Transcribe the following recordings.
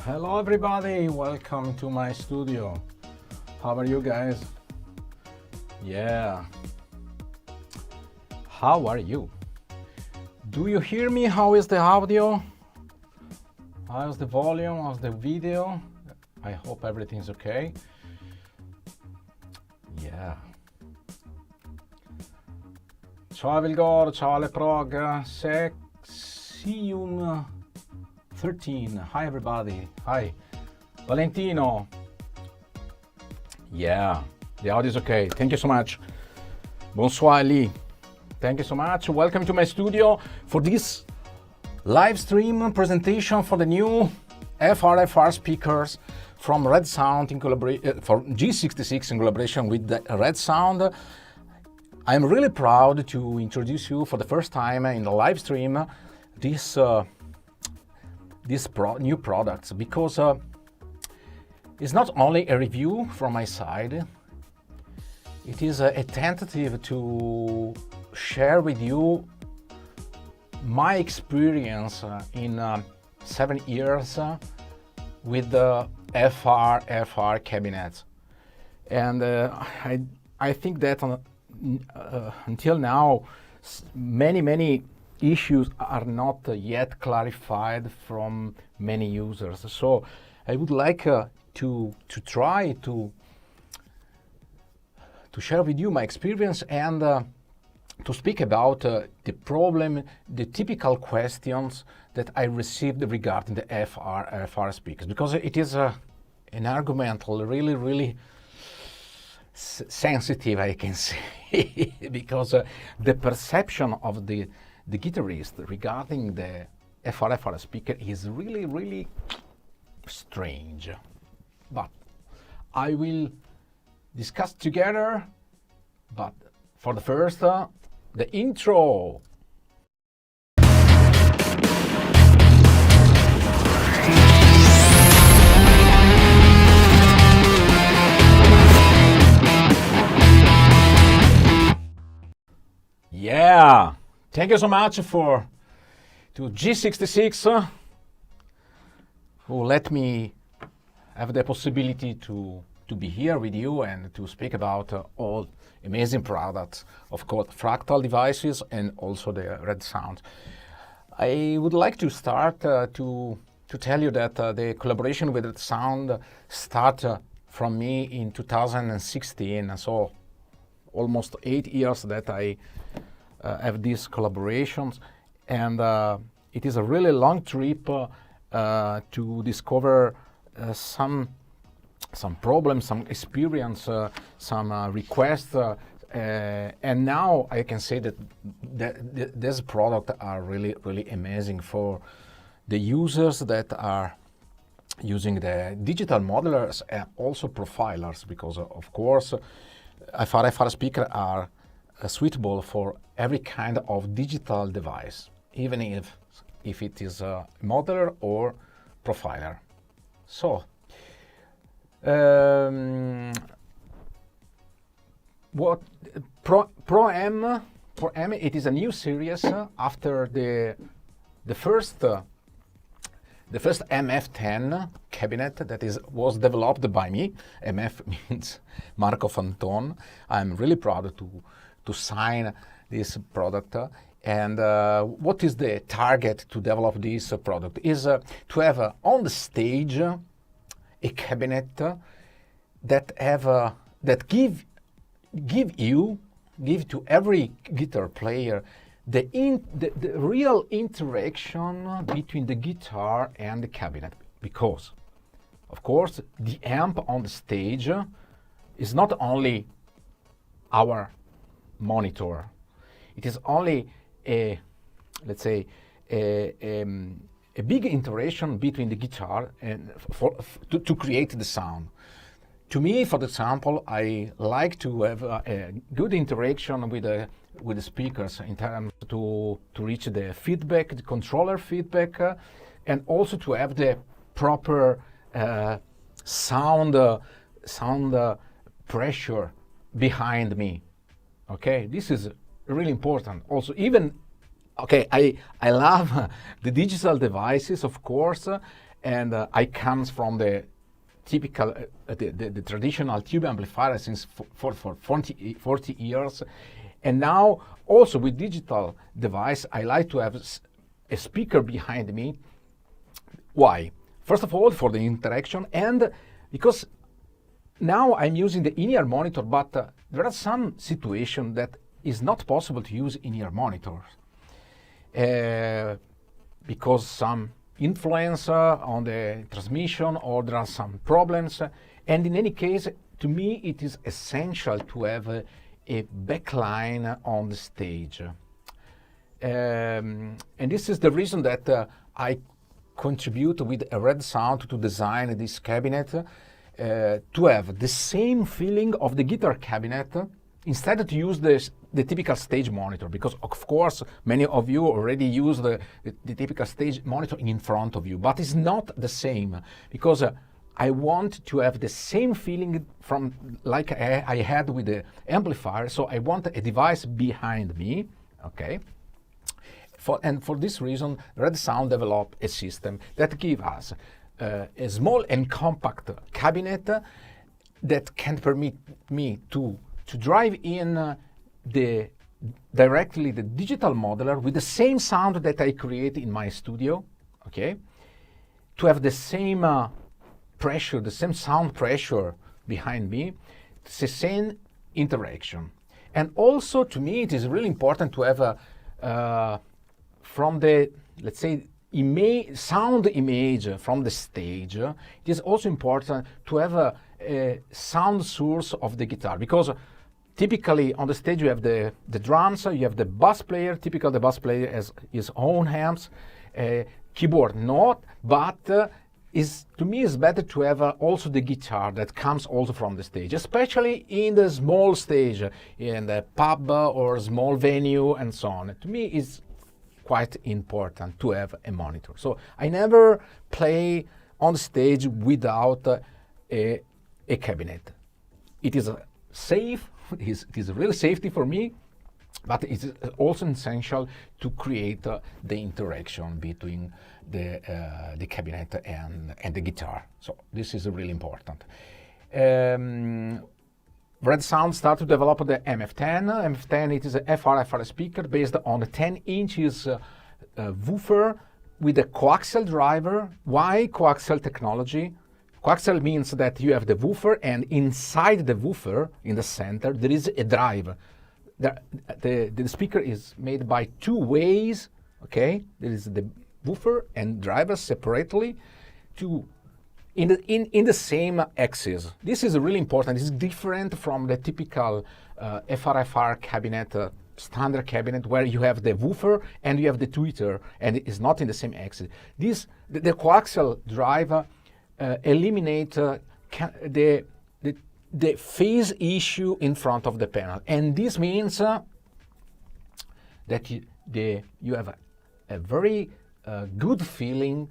Hello everybody, welcome to my studio. How are you guys? Yeah. How are you? Do you hear me? How is the audio? How's the volume of the video? I hope everything's okay. Yeah. Ciao Vilgor, ciao Leprog, Sexium 13. Hi everybody. Hi. Valentino. Yeah, the audio is okay. Thank you so much. Bonsoir Lee. Thank you so much. Welcome to my studio for this live stream presentation for the new FRFR speakers from Redsound in collaboration for G66 in collaboration with the Redsound. I'm really proud to introduce you for the first time in the live stream this new products, because it's not only a review from my side, it is a tentative to share with you my experience in 7 years with the FRFR cabinet. And I think that until now many issues are not yet clarified from many users. So I would like to try to share with you my experience and to speak about the problem, the typical questions that I received regarding the FRFR speakers, because it is an argumental, really sensitive, I can say, because the perception of the guitarist regarding the FRFR speaker is really strange. But I will discuss together, but for the first, the intro. Yeah. Thank you so much to G66 who let me have the possibility to be here with you and to speak about all amazing products, of course, fractal devices and also the Redsound. I would like to start to tell you that the collaboration with Redsound started from me in 2016, so almost 8 years that I have these collaborations, and it is a really long trip to discover some problems, some experience, some requests, and now I can say that this product are really amazing for the users that are using the digital modelers and also profilers, because of course FRFR speakers are suitable for every kind of digital device, even if it is a modeler or profiler. So what Pro M, it is a new series after the first MF10 cabinet that was developed by me. MF means Marco Fanton. I'm really proud to sign this product. And what is the target to develop this product is to have on the stage a cabinet that give to every guitar player the real interaction between the guitar and the cabinet, because of course the amp on the stage is not only our monitor, it is only a, let's say, a big interaction between the guitar and to create the sound. To me, for example, I like to have a good interaction with the speakers in terms to reach the feedback, the controller feedback, and also to have the proper sound pressure behind me. Okay, this is really important. Also, even okay, I love the digital devices, of course, and I comes from the typical, the traditional tube amplifier since for 40 years. And now also with digital device, I like to have a speaker behind me. Why? First of all, for the interaction, and because now I'm using the in-ear monitor, but there are some situations that is not possible to use in-ear monitors because some influence on the transmission, or there are some problems. And in any case, to me, it is essential to have a backline on the stage. And this is the reason that I contribute with a Redsound to design this cabinet to have the same feeling of the guitar cabinet instead to use the typical stage monitor, because of course many of you already use the typical stage monitor in front of you, but it's not the same, because I want to have the same feeling from like I had with the amplifier, so I want a device behind me, okay? And for this reason, Redsound developed a system that gives us a small and compact cabinet that can permit me to drive in directly the digital modeler with the same sound that I create in my studio, okay? To have the same pressure, the same sound pressure behind me, the same interaction. And also, to me, it is really important to have from the, let's say, sound image from the stage, it is also important to have a sound source of the guitar, because typically on the stage you have the drums, you have the bass player. Typically the bass player has his own amps, keyboard not, but to me it's better to have also the guitar that comes also from the stage, especially in the small stage, in the pub or small venue and so on. To me it's quite important to have a monitor. So I never play on stage without a cabinet. It is safe. It is really safety for me, but it is also essential to create the interaction between the cabinet and the guitar. So this is really important. Redsound started to develop the MF10. MF10, it is a FRFR speaker based on a 10 inches woofer with a coaxial driver. Why coaxial technology? Coaxial means that you have the woofer, and inside the woofer, in the center, there is a drive. The speaker is made by two ways, okay? There is the woofer and driver separately in the same axis. This is really important. It's different from the typical FRFR cabinet, standard cabinet, where you have the woofer and you have the tweeter, and it is not in the same axis. The coaxial drive eliminate the phase issue in front of the panel, and this means that you have a very good feeling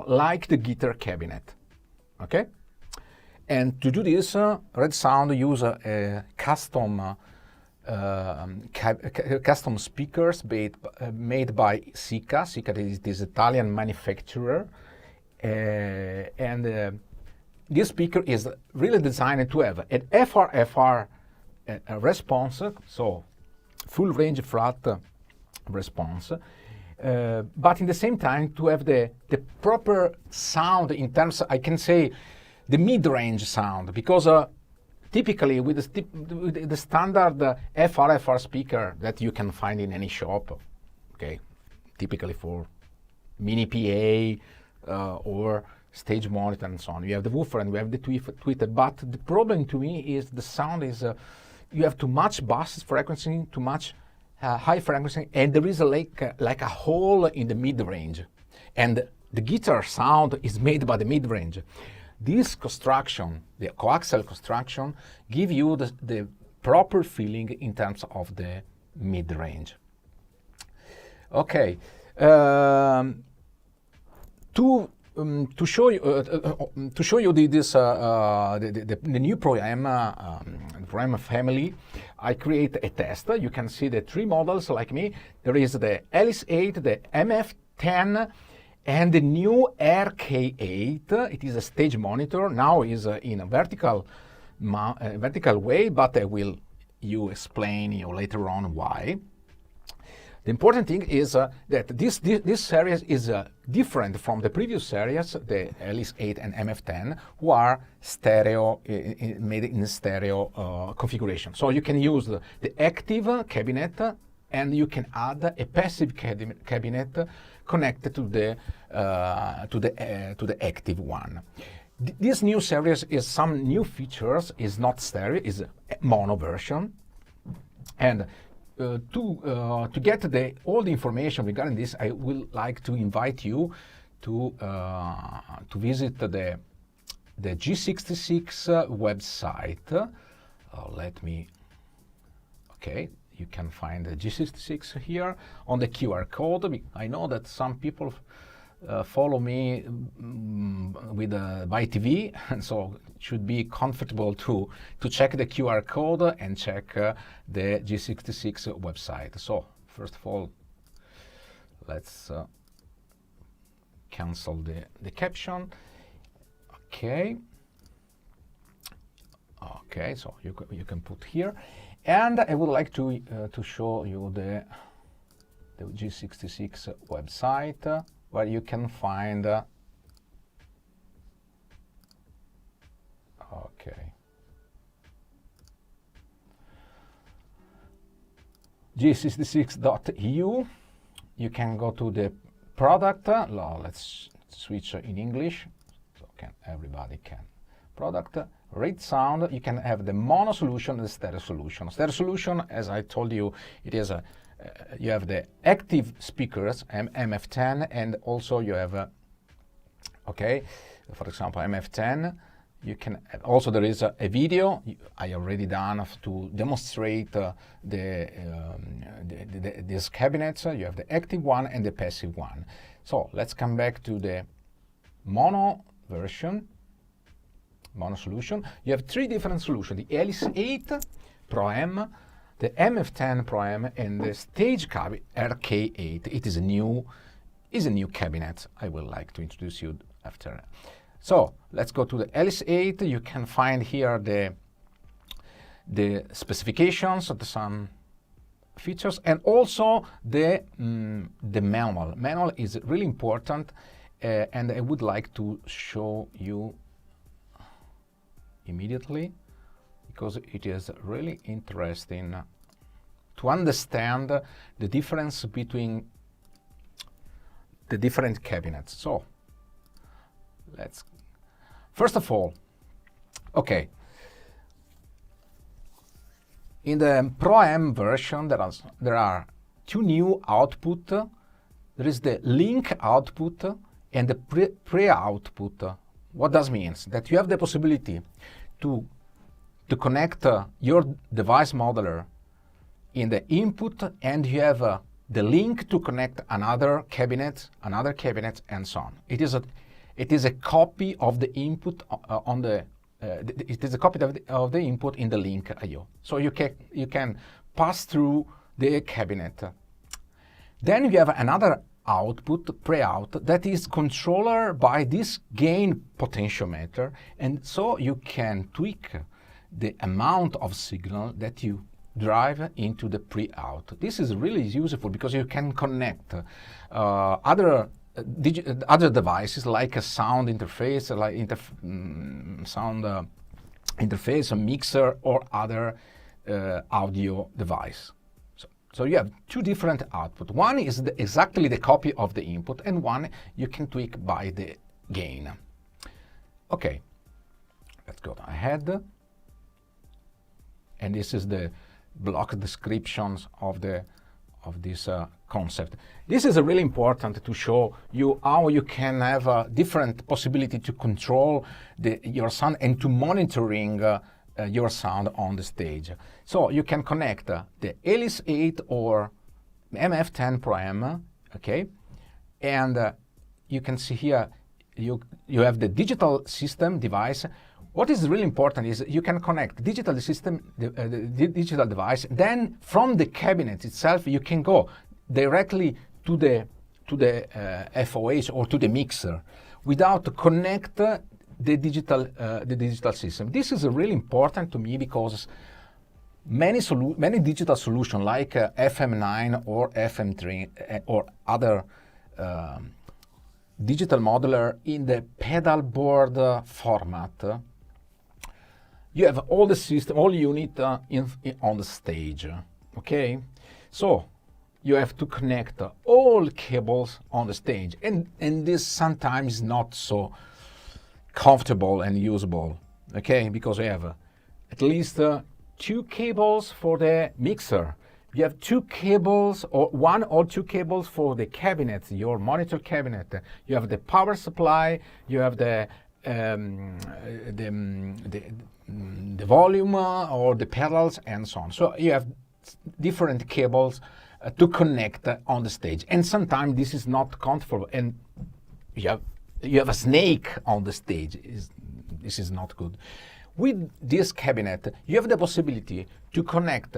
like the guitar cabinet, okay? And to do this, Redsound use a custom speakers made by Sika. Sika is this Italian manufacturer. And this speaker is really designed to have an FRFR response, so full range flat response, but in the same time to have the proper sound in terms, I can say, the mid-range sound, because typically with the standard FRFR speaker that you can find in any shop, okay, typically for mini PA or stage monitor and so on. You have the woofer and we have the tweeter, but the problem to me is the sound is, you have too much bass frequency, too much high frequency, and there is like a hole in the mid-range. And the guitar sound is made by the mid-range. This construction, the coaxial construction, give you the proper feeling in terms of the mid-range. Okay, to show you the new Pro-M family, I create a test. You can see the three models like me. There is the Elis 8, the MF10, and the new RK8. It is a stage monitor. Now is in a vertical way, but I will explain you later on why. The important thing is that this series is different from the previous series, the Elis 8 and MF10, who are stereo, made in stereo configuration. So you can use the active cabinet, and you can add a passive cabinet connected to the active one. This new series is some new features. Is not stereo, is mono version, and to get all the information regarding this, I will like to invite you to visit the G66 website. Okay, you can find the G66 here on the QR code. I know that some people follow me by TV, and so it should be comfortable to check the QR code and check the G66 website. So first of all, let's cancel the caption. Okay, so you can put here, and I would like to show you the G66 website, where you can find G66.eu. You can go to the product. Let's switch in English, so everybody can. Product, Redsound. You can have the mono solution and the stereo solution. Stereo solution, as I told you, it is you have the active speakers, MF10, and also you have, for example, MF10. You can also, there is a video I already done to demonstrate these cabinets. You have the active one and the passive one. So let's come back to the mono version, mono solution. You have three different solutions: the Elis 8 Pro-M, the MF10 Pro-M, and the stage cabinet RK8. It is a new cabinet. I will like to introduce you after. So let's go to the Elis 8. You can find here the specifications of some features, and also the manual. Manual is really important, and I would like to show you immediately, because it is really interesting to understand the difference between the different cabinets. So let's, first of all, in the Pro-M version there are two new output. There is the link output and the pre-output. What does means? That you have the possibility to connect your device modeler in the input, and you have the link to connect another cabinet, and so on. It is a copy of the input it is a copy of the input in the link I/O. So you can pass through the cabinet. Then you have another output, pre-out, that is controller by this gain potentiometer, and so you can tweak the amount of signal that you drive into the pre-out. This is really useful because you can connect other other devices like a sound interface, like sound interface, a mixer, or other audio device. So you have two different output. One is exactly the copy of the input, and one you can tweak by the gain. Okay, let's go ahead. And this is the block descriptions of this concept. This is really important to show you how you can have a different possibility to control your sound and to monitoring your sound on the stage. So you can connect the Elis 8 or MF10 Pro M, okay, and you can see here you have the digital system device. What is really important is you can connect digital system, the digital device. Then from the cabinet itself, you can go directly to the FOH or to the mixer without connect the digital system. This is really important to me because many digital solutions like FM9 or FM3 or other digital modeler in the pedal board format. You have all the system, all unit on the stage, okay? So you have to connect all cables on the stage, and this sometimes is not so comfortable and usable, okay? Because you have at least 2 cables for the mixer. You have 2 cables, or 1 or 2 cables for the cabinet, your monitor cabinet. You have the power supply, you have the volume or the pedals and so on. So you have different cables to connect on the stage, and sometimes this is not comfortable, and you have a snake on the stage. This is not good. With this cabinet, you have the possibility to connect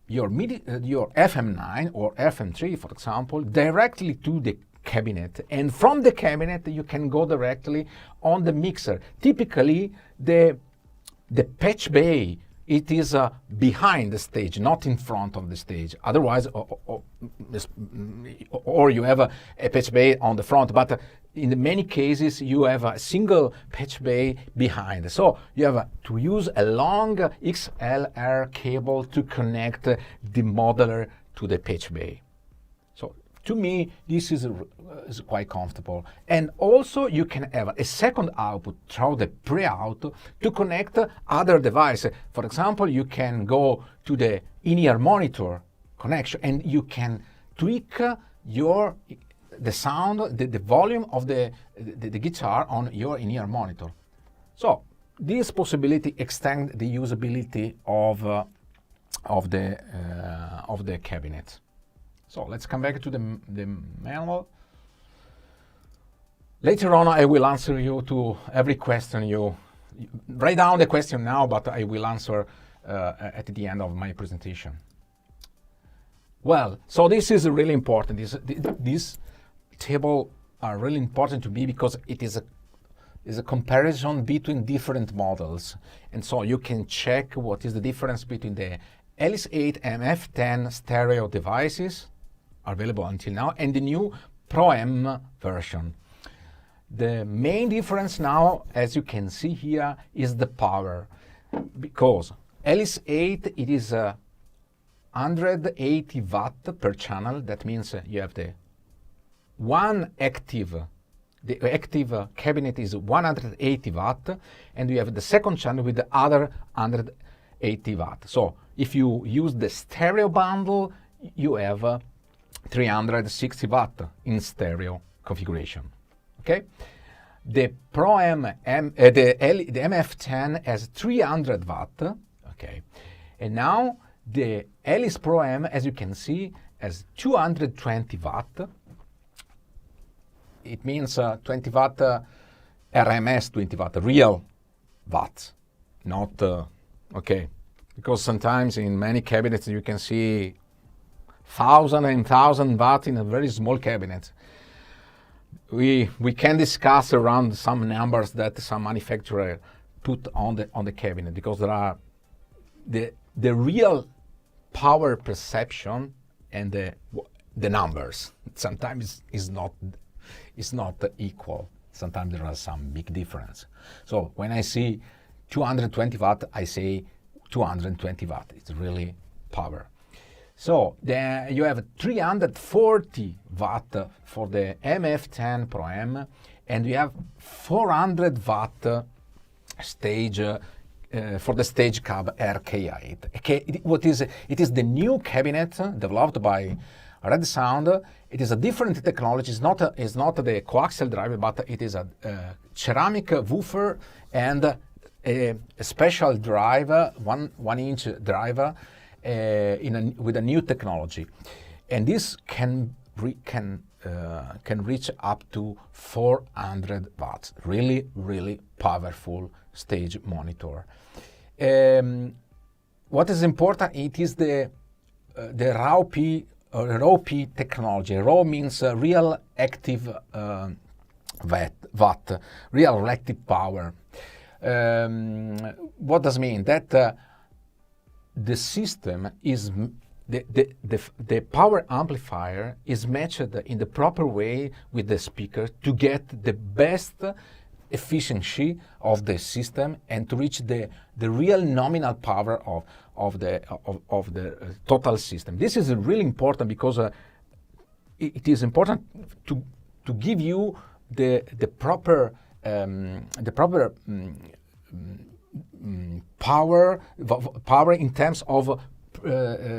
your FM9 or FM3, for example, directly to the cabinet, and from the cabinet you can go directly on the mixer. Typically the patch bay, it is behind the stage, not in front of the stage. Otherwise, or you have a patch bay on the front, but in many cases you have a single patch bay behind. So you have to use a long XLR cable to connect the modeler to the patch bay. So to me, this is quite comfortable. And also you can have a second output through the pre-out to connect other devices. For example, you can go to the in-ear monitor connection and you can tweak the sound, the volume of the guitar on your in-ear monitor. So this possibility extends the usability of the cabinet. So let's come back to the manual. Later on, I will answer you to every question you write down the question now, but I will answer at the end of my presentation. Well, so this is really important. This table are really important to me because it is a comparison between different models, and so you can check what is the difference between the Elis 8 MF10 stereo devices available until now and the new Pro M version. The main difference now, as you can see here, is the power, because Elis 8 it is 180 watt per channel. That means you have the active cabinet is 180 watt, and you have the second channel with the other 180 watt. So if you use the stereo bundle, you have 360 watt in stereo configuration. Okay, the Pro M, the MF10 has 300 watt. Okay, and now the Elis Pro M, as you can see, has 220 watt. It means 20 watt RMS 20 watt, real watts, not, okay, because sometimes in many cabinets you can see 1,000 and 1,000 watt in a very small cabinet. We can discuss around some numbers that some manufacturer put on the cabinet, because there are the real power perception and the numbers. Sometimes is not equal. Sometimes there are some big difference. So when I see 220 watt, I say 220 watt. It's really power. So then you have 340 watt for the MF10 Pro M, and you have 400 watt stage for the stage cab RK8. It is the new cabinet developed by Redsound. It is a different technology. It's not the coaxial driver, but it is a ceramic woofer and a special driver, one inch driver, with a new technology, and this can reach up to 400 watts. Really powerful stage monitor. What is important? It is the RAW P technology. RAW means real active watt, real active power. What does it mean? That the system is the power amplifier is matched in the proper way with the speaker to get the best efficiency of the system and to reach the real nominal power of the total system. This is really important because it is important to give you the proper power in terms of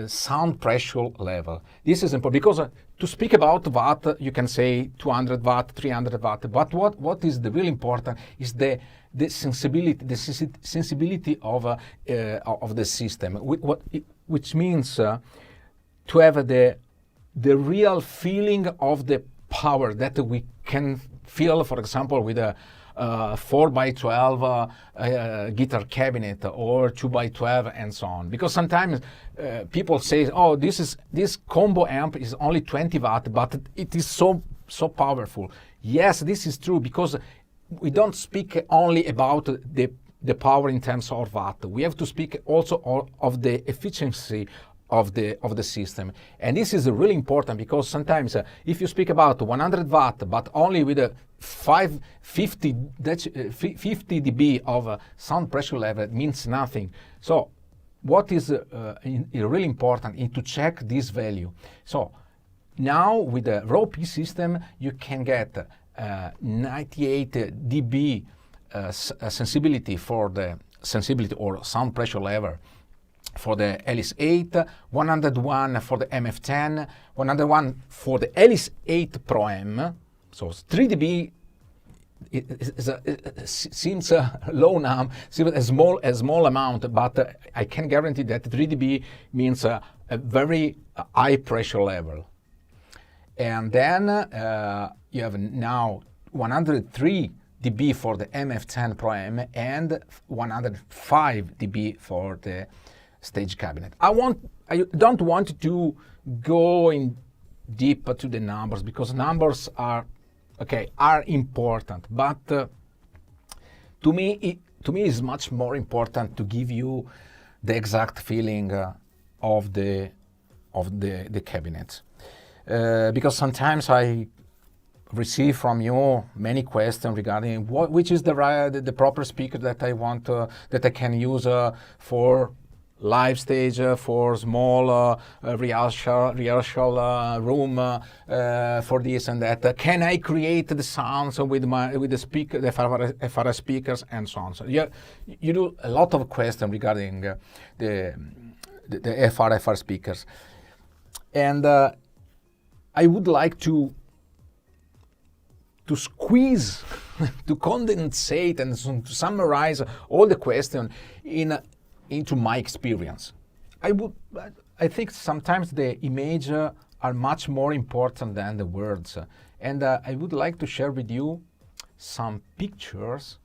sound pressure level. This is important because to speak about watt, you can say 200 watt, 300 watt, but what is the really important is the sensibility of the system, which means to have the real feeling of the power that we can feel, for example, with a 4x12 guitar cabinet or 2x12 and so on. Because sometimes people say, oh, this combo amp is only 20 watt, but it is so powerful. Yes, this is true, because we don't speak only about the power in terms of watt. We have to speak also of the efficiency of the system, and this is really important because sometimes if you speak about 100 watt but only with a 50 dB of sound pressure level, it means nothing. So what is really important is to check this value. So now with the RAW P system you can get 98 dB sensibility for the sensibility or sound pressure level for the Elis 8, 101 for the MF10, 101 for the Elis 8 Pro M. So 3 dB seems low now, seems a small amount, but I can guarantee that 3 dB means a very high pressure level. And then you have now 103 dB for the MF10 Pro M and 105 dB for the stage cabinet. I don't want to go in deep to the numbers because numbers are important, but to me it's much more important to give you the exact feeling of the cabinet, because sometimes I receive from you many questions regarding which is the proper speaker that I want that I can use for live stage, for small rehearsal room, for this and that. Can I create the sounds with the speaker, the FRFR speakers, and so on? So you do a lot of questions regarding the FRFR speakers, and I would like to squeeze, to condensate and to summarize all the questions into my experience. I think sometimes the image are much more important than the words, and I would like to share with you some pictures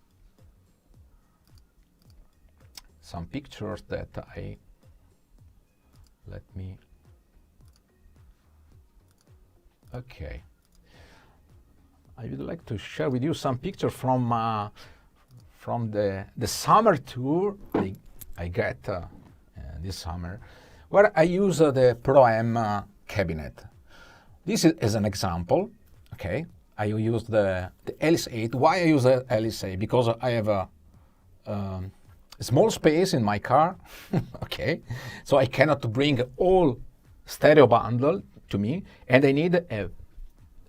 that I would like to share with you some pictures from the summer tour I get this summer, where I use the Pro M cabinet. this is an example, okay? I use the Elis 8. Why I use the Elis 8? Because I have a small space in my car, okay? So I cannot bring all stereo bundle to me, and I need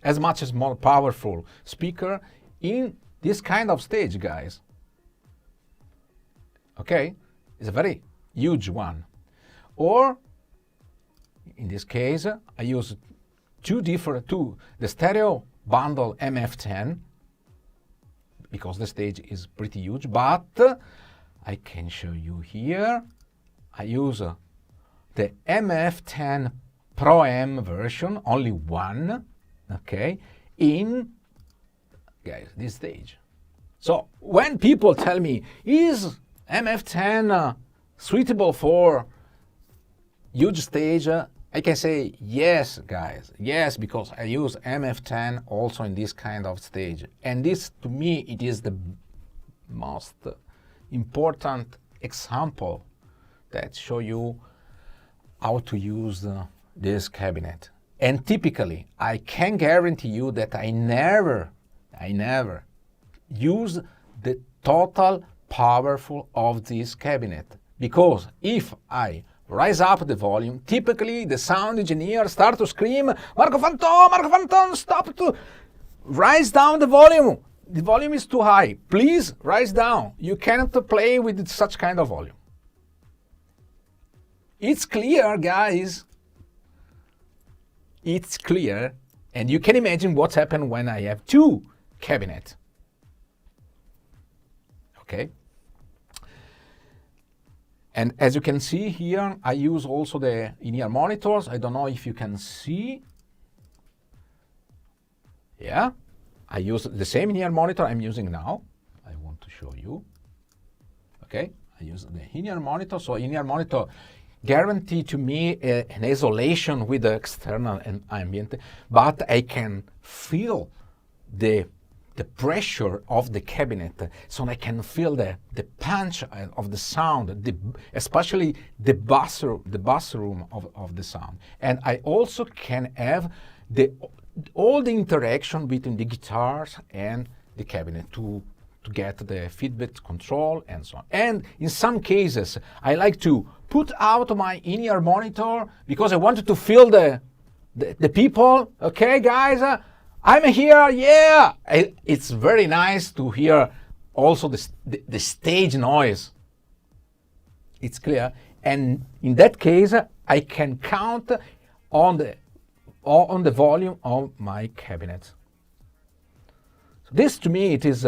as much as more powerful speaker in this kind of stage, guys. Okay? It's a very huge one. Or, in this case, I use the stereo bundle MF10, because the stage is pretty huge, but I can show you here. I use the MF10 Pro M version, only one, okay, in, guys, this stage. So when people tell me, is MF10 suitable for huge stage, I can say yes, guys, yes, because I use MF10 also in this kind of stage. And this, to me, it is the most important example that show you how to use this cabinet. And typically, I can guarantee you that I never use the total powerful of this cabinet. Because if I rise up the volume, typically the sound engineer start to scream, Marco Fanton, stop to rise down the volume. The volume is too high. Please rise down. You cannot play with such kind of volume. It's clear, guys. It's clear. And you can imagine what's happened when I have two cabinets. Okay? And as you can see here, I use also the in-ear monitors. I don't know if you can see. Yeah, I use the same in-ear monitor I'm using now. I want to show you. Okay, I use the in-ear monitor. So in-ear monitor guarantee to me an isolation with the external and ambient, but I can feel the pressure of the cabinet, so I can feel the punch of the sound, especially the bass room of the sound. And I also can have all the interaction between the guitars and the cabinet to get the feedback control and so on. And in some cases, I like to put out my in-ear monitor because I wanted to feel the people. Okay, guys, I'm here, yeah! It's very nice to hear also the stage noise. It's clear. And in that case, I can count on the volume of my cabinet. So this, to me, it is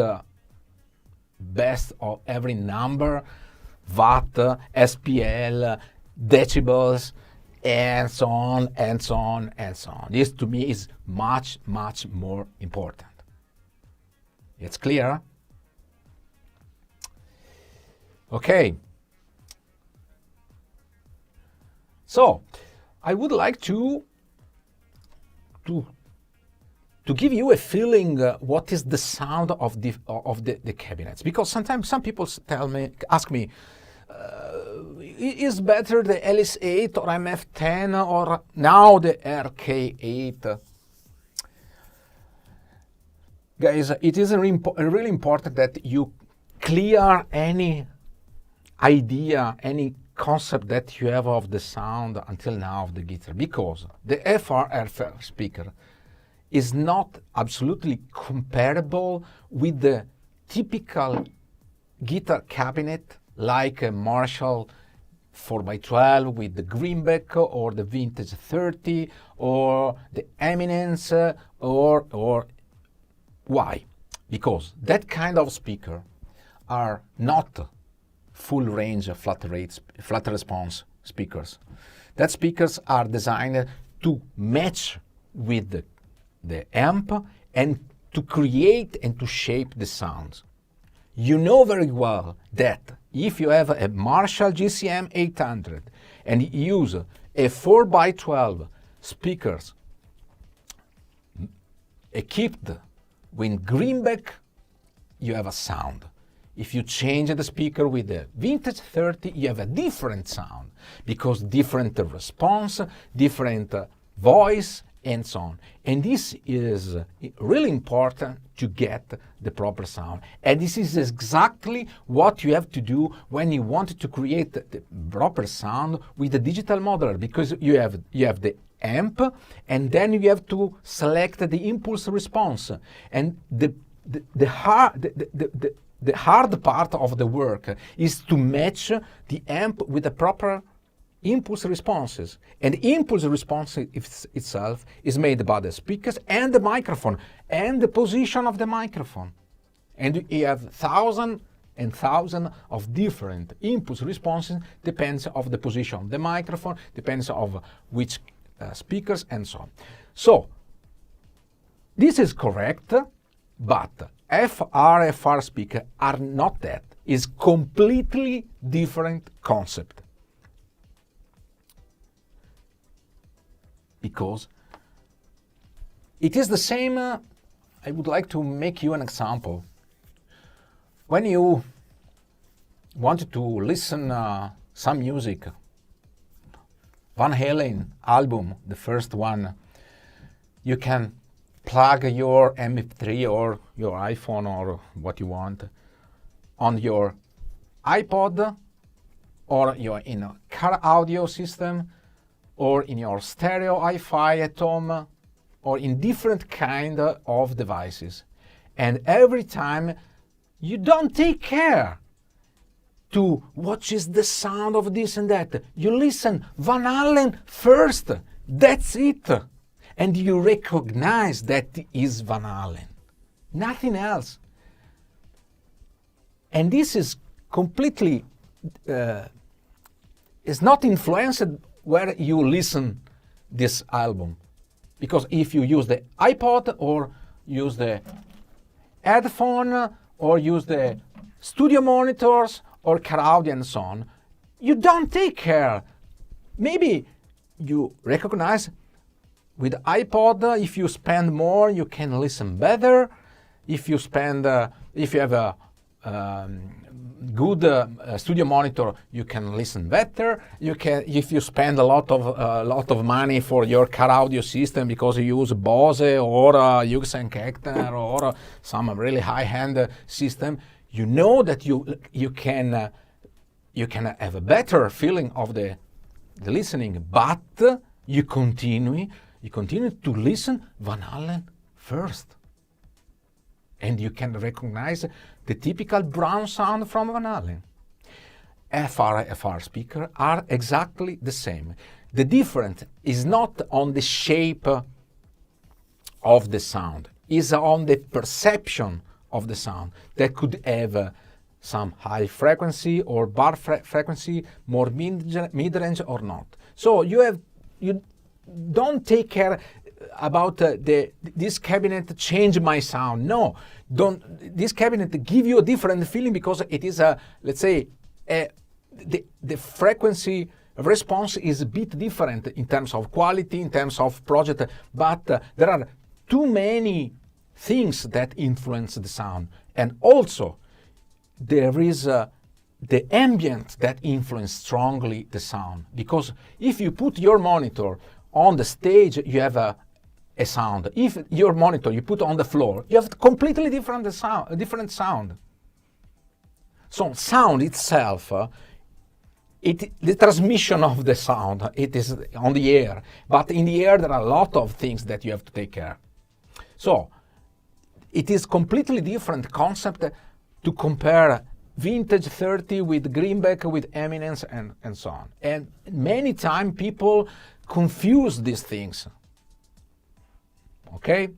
best of every number, watt, SPL, decibels, and so on, and so on, and so on. This, to me, is much, much more important. It's clear? Okay. So, I would like to give you a feeling what is the sound of the cabinets, because sometimes some people ask me, is better the Elis 8 or MF10 or now the RK8? Guys, it is really important that you clear any idea, any concept that you have of the sound until now of the guitar, because the FRFR speaker is not absolutely comparable with the typical guitar cabinet like a Marshall 4x12 with the Greenback or the Vintage 30 or the Eminence or why? Because that kind of speaker are not full range flat response speakers. That speakers are designed to match with the amp and to create and to shape the sounds. You know very well that if you have a Marshall GCM 800 and you use a 4x12 speakers equipped with Greenback, you have a sound. If you change the speaker with the Vintage 30, you have a different sound because different response, different voice, and so on. And this is really important to get the proper sound. And this is exactly what you have to do when you want to create the proper sound with the digital modeler, because you have the amp, and then you have to select the impulse response. And the hard part of the work is to match the amp with the proper impulse responses. And the impulse response itself is made by the speakers and the microphone and the position of the microphone. And you have thousands and thousands of different impulse responses, depends on the position of the microphone, depends on which speakers and so on. So this is correct, but FRFR speakers are not that. It's completely different concept. Because it is the same, I would like to make you an example. When you wanted to listen some music, Van Halen album, the first one, you can plug your MP3 or your iPhone or what you want on your iPod, or you're in a car audio system, or in your stereo hi-fi at home, or in different kind of devices. And every time you don't take care to what is the sound of this and that. You listen Van Halen first, that's it. And you recognize that is Van Halen, nothing else. And this is completely, is not influenced where you listen this album. Because if you use the iPod or use the headphone or use the studio monitors or car audio and so on, you don't take care. Maybe you recognize with iPod, if you spend more, you can listen better. If you spend, if you have a good studio monitor, you can listen better. You can, if you spend a lot of money for your car audio system because you use Bose or Hughes & Kettner or some really high-end system, you know that you can have a better feeling of the listening, but you continue to listen Van Halen first. And you can recognize the typical brown sound from Van Halen. FRFR speakers are exactly the same. The difference is not on the shape of the sound, is on the perception of the sound that could have some high frequency or bar frequency, more mid-range or not. So you don't take care about this cabinet change my sound. No, this cabinet give you a different feeling because it is let's say the frequency response is a bit different in terms of quality, in terms of project, but there are too many things that influence the sound, and also there is the ambient that influence strongly the sound, because if you put your monitor on the stage, you have a sound. If your monitor you put on the floor, you have completely different sound. So sound itself, the transmission of the sound, it is on the air, but in the air there are a lot of things that you have to take care. So it is completely different concept to compare vintage 30 with Greenback, with Eminence, and so on. And many times people confuse these things. Okay?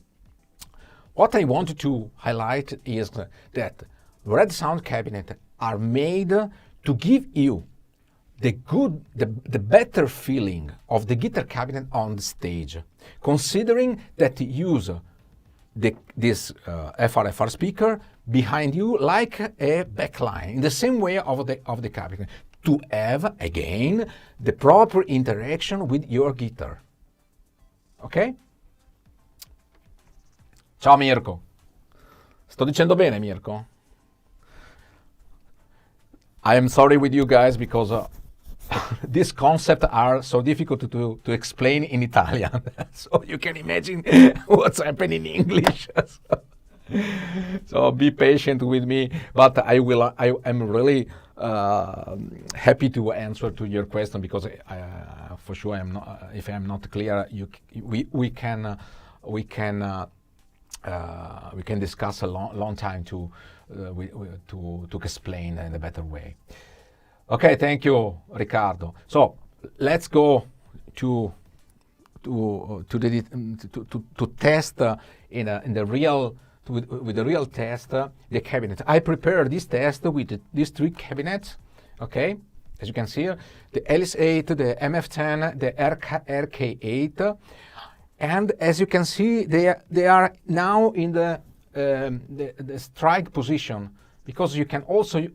What I wanted to highlight is that Redsound cabinets are made to give you the better feeling of the guitar cabinet on the stage, considering that you use this FRFR speaker behind you like a backline, in the same way of the cabinet, to have, again, the proper interaction with your guitar. Okay? Ciao Mirko. Sto dicendo bene, Mirko? I am sorry with you guys because these concepts are so difficult to explain in Italian. So you can imagine what's happening in English. So be patient with me, but I'm really happy to answer to your question, because for sure I'm not, if I'm not clear, we can discuss a long time to explain in a better way. Okay, thank you, Riccardo. So let's go to test in the real. With the real test, the cabinet. I prepared this test with these three cabinets, okay? As you can see here, the Elis 8, the MF10, the RK8, and as you can see, they are now in the strike position, because you can also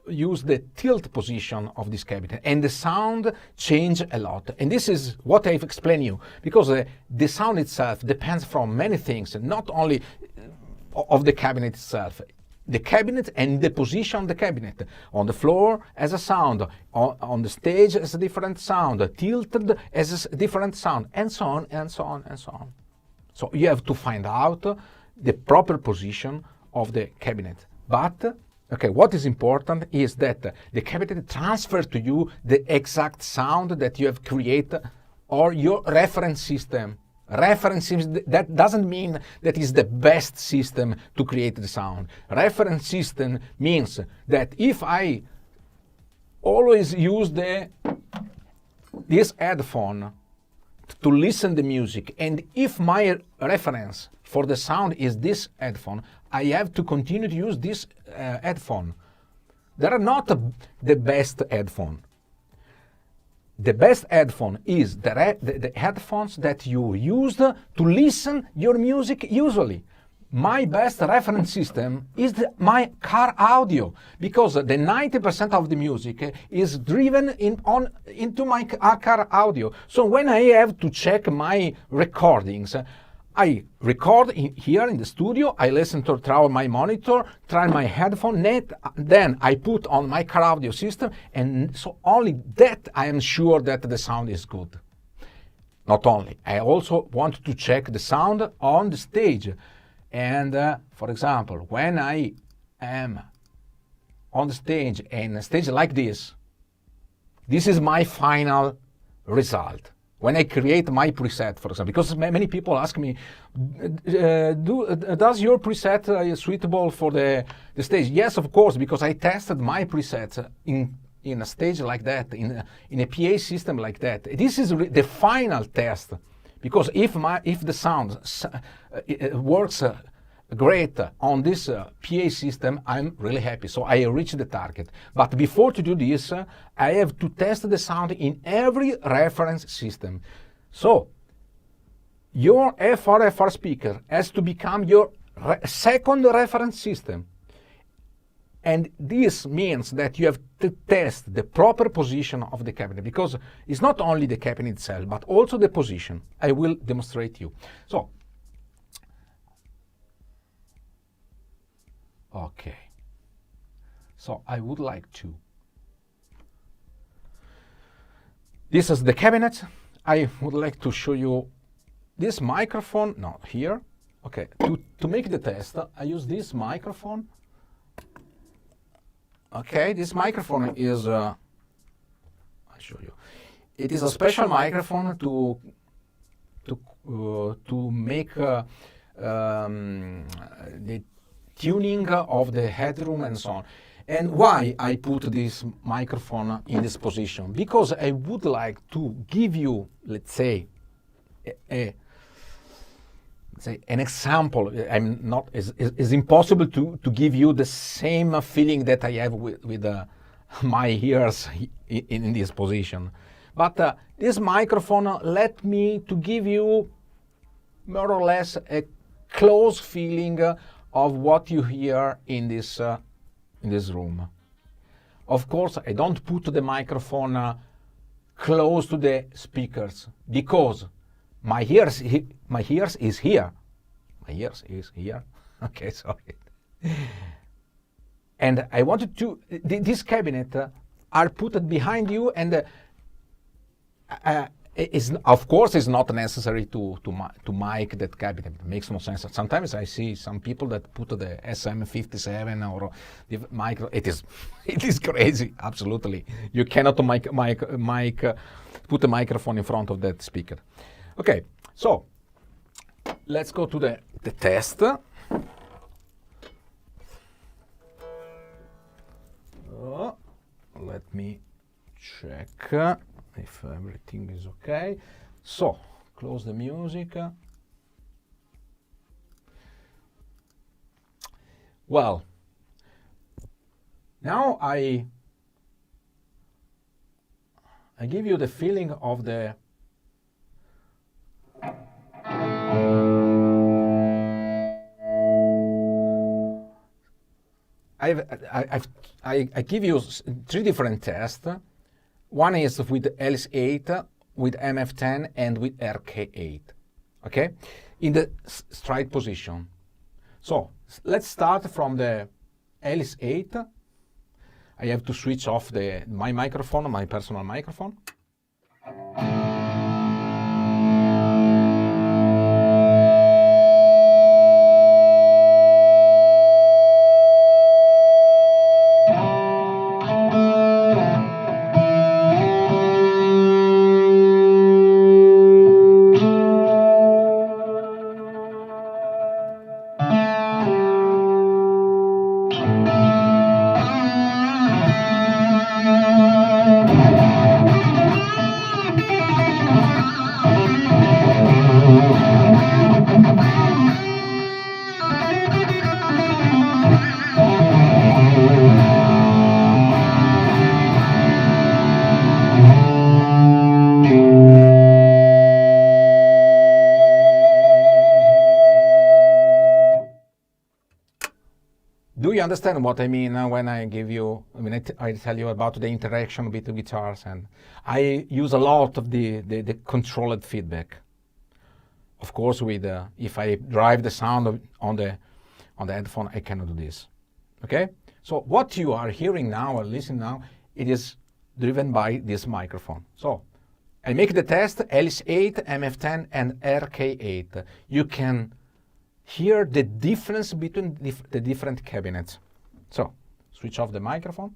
use the tilt position of this cabinet, and the sound change a lot. And this is what I've explained you, because the sound itself depends from many things, not only of the cabinet itself, the cabinet and the position of the cabinet. On the floor as a sound, on the stage as a different sound, tilted as a different sound, and so on, and so on, and so on. So you have to find out the proper position of the cabinet. But, okay, what is important is that the cabinet transfers to you the exact sound that you have created, or your reference system. Reference system, that doesn't mean that is the best system to create the sound. Reference system means that if I always use this headphone to listen to music, and if my reference for the sound is this headphone, I have to continue to use this headphone. They are not the best headphone. The best headphone is the headphones that you use to listen your music usually. My best reference system is my car audio, because the 90% of the music is driven into my car audio. So when I have to check my recordings, I record here in the studio, I listen through my monitor, try my headphone net, then I put on my car audio system, and so only that I am sure that the sound is good. Not only, I also want to check the sound on the stage. And for example, when I am on the stage, and a stage like this is my final result. When I create my preset, for example, because many people ask me, does your preset suitable for the stage? Yes, of course, because I tested my presets in a stage like that, in a PA system like that. This is the final test, because if the sound works great on this PA system, I'm really happy. So I reached the target. But before to do this, I have to test the sound in every reference system. So your FRFR speaker has to become your second reference system. And this means that you have to test the proper position of the cabinet, because it's not only the cabinet itself, but also the position. I will demonstrate you. So, okay, so I would like to. This is the cabinet. I would like to show you this microphone, no, here. Okay, to make the test, I use this microphone. Okay, this microphone is, I'll show you. It is a special microphone to make the tuning of the headroom and so on. And why I put this microphone in this position? Because I would like to give you, let's say, an example. I'm not. It's impossible to give you the same feeling that I have with my ears in this position. But this microphone let me to give you more or less a close feeling of what you hear in this room. Of course, I don't put the microphone close to the speakers, because my ears is here. My ears is here. Okay, sorry. And I wanted to, this cabinet are put behind you, and of course, it's not necessary to mic that cabinet. It makes no sense. Sometimes I see some people that put the SM57 or the micro. It is crazy. Absolutely, you cannot put a microphone in front of that speaker. Okay, so let's go to the test. Let me check if everything is okay. So, close the music. Well, now I give you the feeling of the I give you 3 different tests. One is with Elis 8, with MF10, and with RK8. Okay, in the stride position. So let's start from the Elis 8. I have to switch off my microphone, my personal microphone. Do you understand what I mean when I give you, I tell you about the interaction with the guitars, and I use a lot of the controlled feedback. Of course, with if I drive the sound on the headphone, I cannot do this. Okay? So what you are hearing now or listening now, it is driven by this microphone. So I make the test, Elis 8, MF10, and RK8. You can hear the difference between the different cabinets. So, switch off the microphone.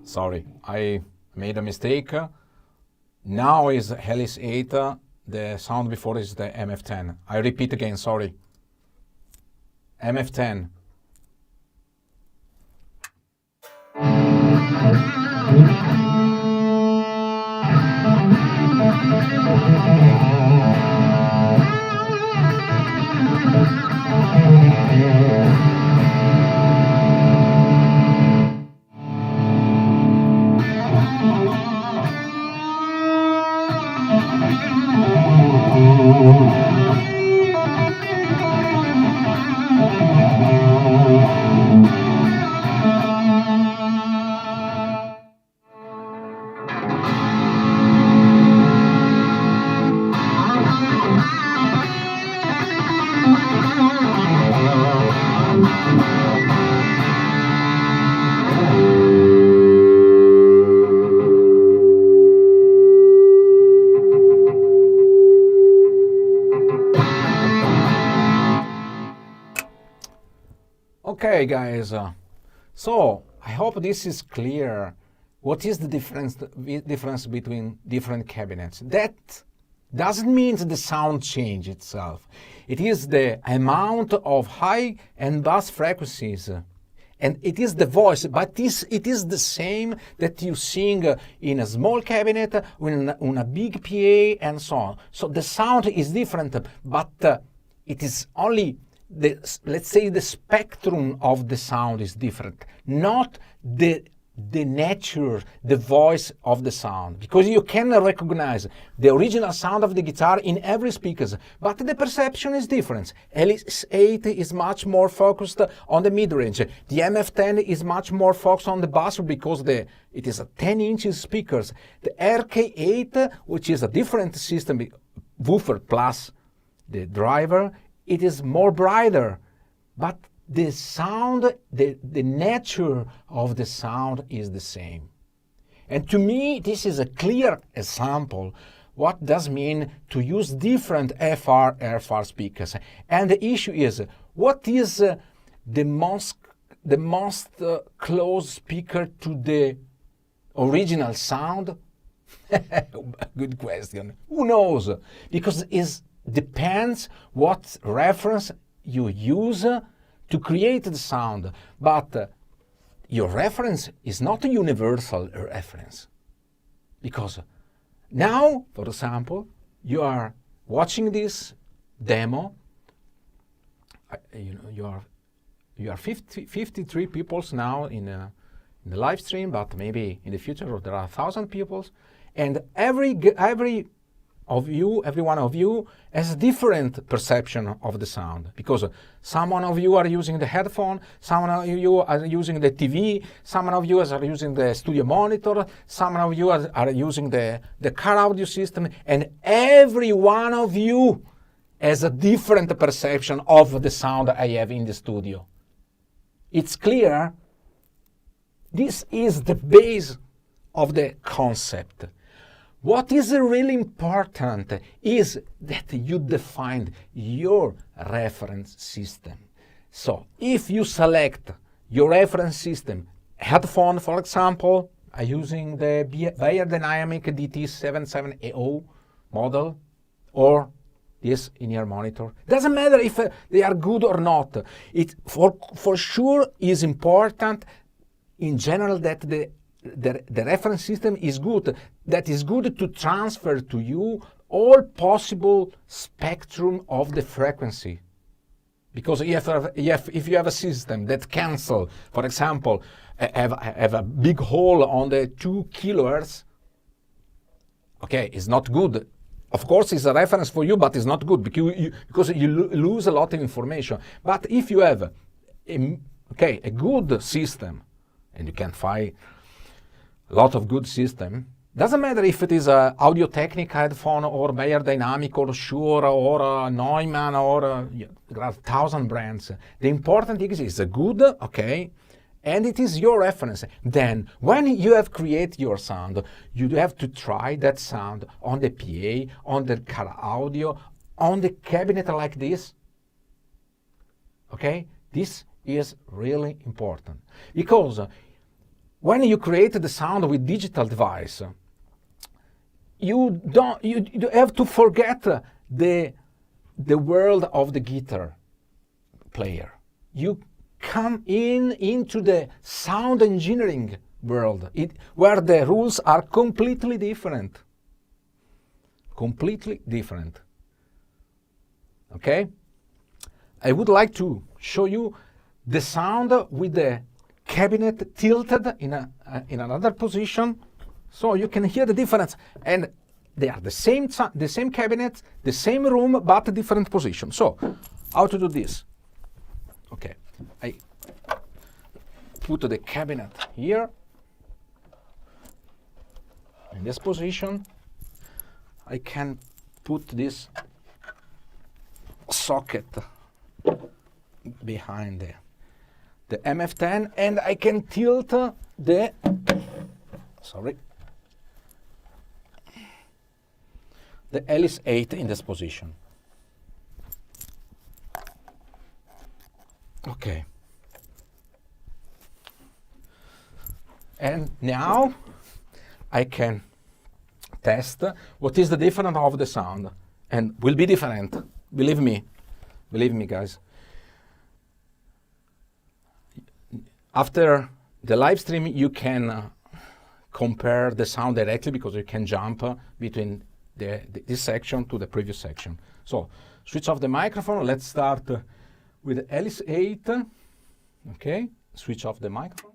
Sorry, I made a mistake. Now is Elis 8, the sound before is the MF10. I repeat again, sorry. MF10. Okay, guys, so I hope this is clear. What is the difference between different cabinets? That doesn't mean the sound change itself. It is the amount of high and bass frequencies, and it is the voice, but it is the same that you sing in a small cabinet, in a big PA, and so on. So the sound is different, but it is only let's say the spectrum of the sound is different, not the nature, the voice of the sound, because you can recognize the original sound of the guitar in every speaker, but the perception is different. Elis 8 is much more focused on the mid-range. The MF10 is much more focused on the bass because it is a 10-inch speakers. The RK8, which is a different system, woofer plus the driver, it is more brighter, but the sound, the nature of the sound is the same. And to me, this is a clear example what does mean to use different FRFR speakers. And the issue is, what is the most close speaker to the original sound? Good question. Who knows? Because it depends what reference you use to create the sound, but your reference is not a universal reference. Because now, for example, you are watching this demo, you are 53 people now in the live stream, but maybe in the future there are 1,000 people, and every one of you has a different perception of the sound, because some of you are using the headphone, some of you are using the TV, some of you are using the studio monitor, some of you are using the car audio system, and every one of you has a different perception of the sound I have in the studio. It's clear? This is the base of the concept. What is really important is that you define your reference system. So if you select your reference system, headphone, for example, are using the Beyerdynamic DT77AO model, or this in-ear monitor. Doesn't matter if they are good or not. It for sure is important in general that the reference system is good. That is good to transfer to you all possible spectrum of the frequency. Because if you have a system that cancel, for example, have a big hole on the 2 kilohertz, okay, it's not good. Of course, it's a reference for you, but it's not good because you lose a lot of information. But if you have a good system, and you can find a lot of good system, doesn't matter if it is a Audio-Technica headphone or Beyerdynamic or Shure or Neumann or there are 1,000 brands. The important thing is it's a good, okay, and it is your reference. Then, when you have created your sound, you have to try that sound on the PA, on the car audio, on the cabinet like this. Okay, this is really important because when you create the sound with digital device, you have to forget the world of the guitar player. You come into the sound engineering world, where the rules are completely different. completely different. Okay? I would like to show you the sound with the cabinet tilted in another position, so you can hear the difference. And they are the same cabinet, the same room, but different position. So, how to do this? Okay, I put the cabinet here, in this position. I can put this socket behind the MF10, and I can tilt the Elis 8 in this position. Okay. And now I can test what is the difference of the sound, and will be different. Believe me guys. After the live stream you can compare the sound directly, because you can jump between this section to the previous section. So switch off the microphone. Let's start with the Elis 8. Okay, switch off the microphone.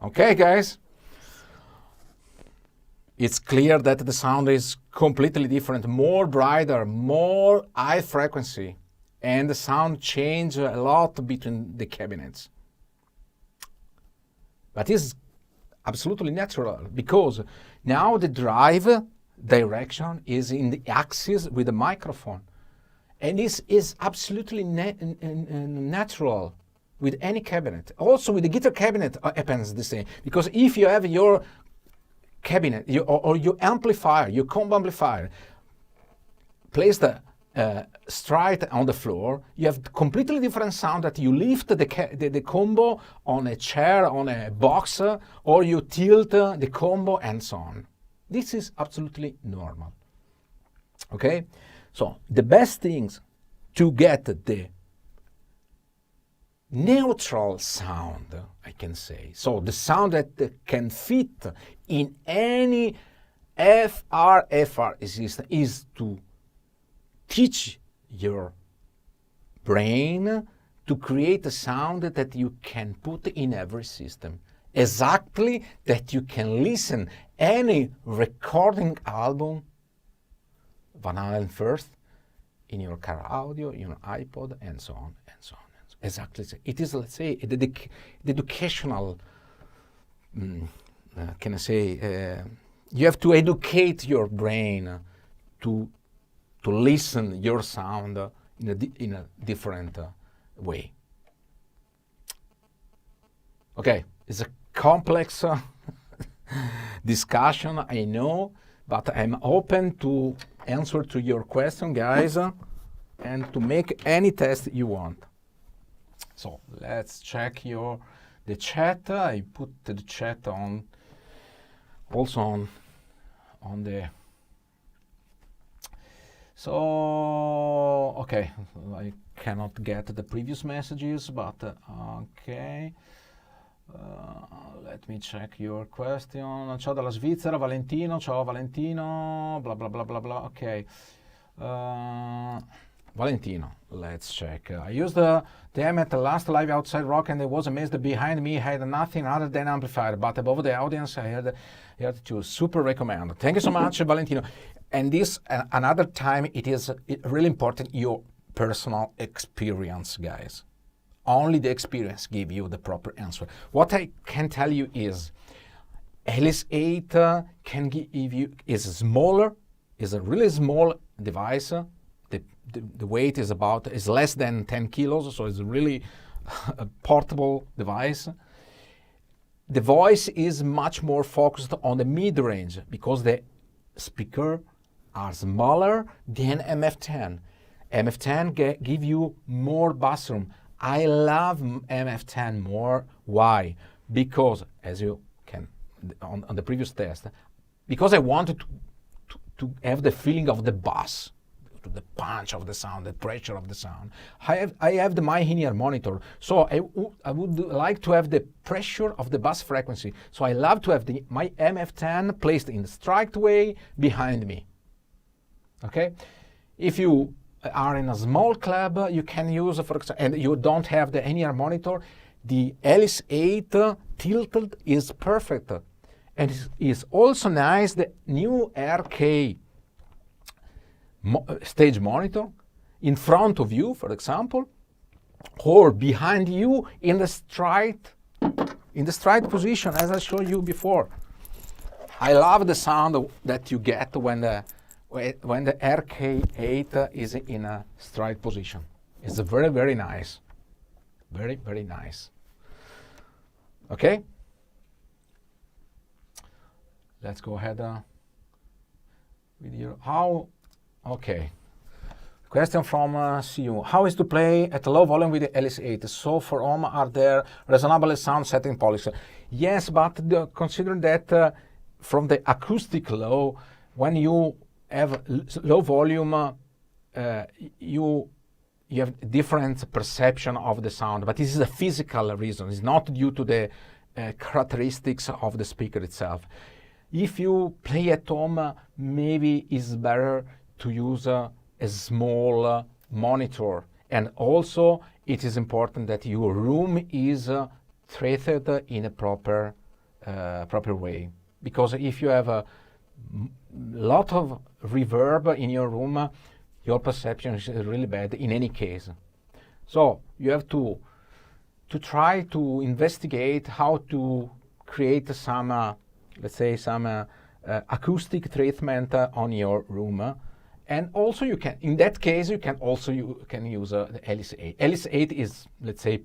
Okay, guys, it's clear that the sound is completely different, more brighter, more high frequency, and the sound changes a lot between the cabinets. But it's absolutely natural, because now the drive direction is in the axis with the microphone, and this is absolutely natural with any cabinet. Also with the guitar cabinet happens the same, because if you have your cabinet or your amplifier, your combo amplifier placed straight on the floor, you have completely different sound that you lift the combo on a chair, on a box, or you tilt the combo and so on. This is absolutely normal. Okay, so the best things to get the neutral sound, I can say, so the sound that can fit in any FRFR system, is to teach your brain to create a sound that you can put in every system, exactly that you can listen any recording album, Van Halen first, in your car audio, in your iPod, and so on, and so on. And so on. Exactly. It is, let's say, the educational, can I say, you have to educate your brain to listen your sound in a different way. Okay, it's a complex discussion, I know, but I'm open to answer to your question, guys, and to make any test you want. So let's check the chat. I put the chat on also on the. So okay, I cannot get the previous messages, but okay. Let me check your question. Ciao dalla Svizzera, Valentino. Ciao Valentino. Blah blah blah blah blah. Okay. Valentino, let's check. I used them at the last live outside rock, and it was amazed. Behind me had nothing other than amplifier, but above the audience I had to super recommend. Thank you so much, Valentino. And this another time, it is really important your personal experience, guys. Only the experience give you the proper answer. What I can tell you is Elis 8 can give you, is smaller, is a really small device. The weight is less than 10 kilos, so it's really a portable device. The voice is much more focused on the mid-range because the speaker are smaller than MF10. MF10 give you more bass room. I love MF10 more. Why? Because, as you can, on the previous test, because I wanted to have the feeling of the bass, the punch of the sound, the pressure of the sound. I have the my in-ear monitor, so I would like to have the pressure of the bass frequency. So I love to have my MF10 placed in the striked way behind me. Okay? If you are in a small club, you can use, for example, and you don't have the in-ear monitor, the Elis 8 tilted is perfect. And it's also nice, the new RK stage monitor in front of you, for example, or behind you in the straight position, as I showed you before. I love the sound that you get when the RK8 is in a straight position. It's very, very nice. Very, very nice. Okay? Let's go ahead with your okay. Question from CU. How is to play at a low volume with the Elis 8? So for home, are there reasonable sound setting policy? Yes, but consider that from the acoustic low, when you have low volume, you have different perception of the sound, but this is a physical reason. It's not due to the characteristics of the speaker itself. If you play at home, maybe it's better to use a small monitor. And also, it is important that your room is treated in a proper way. Because if you have a lot of reverb in your room, your perception is really bad in any case. So you have to try to investigate how to create some, let's say, some acoustic treatment on your room. And also you can, in that case, you can use the Elis 8. Elis 8 is, let's say,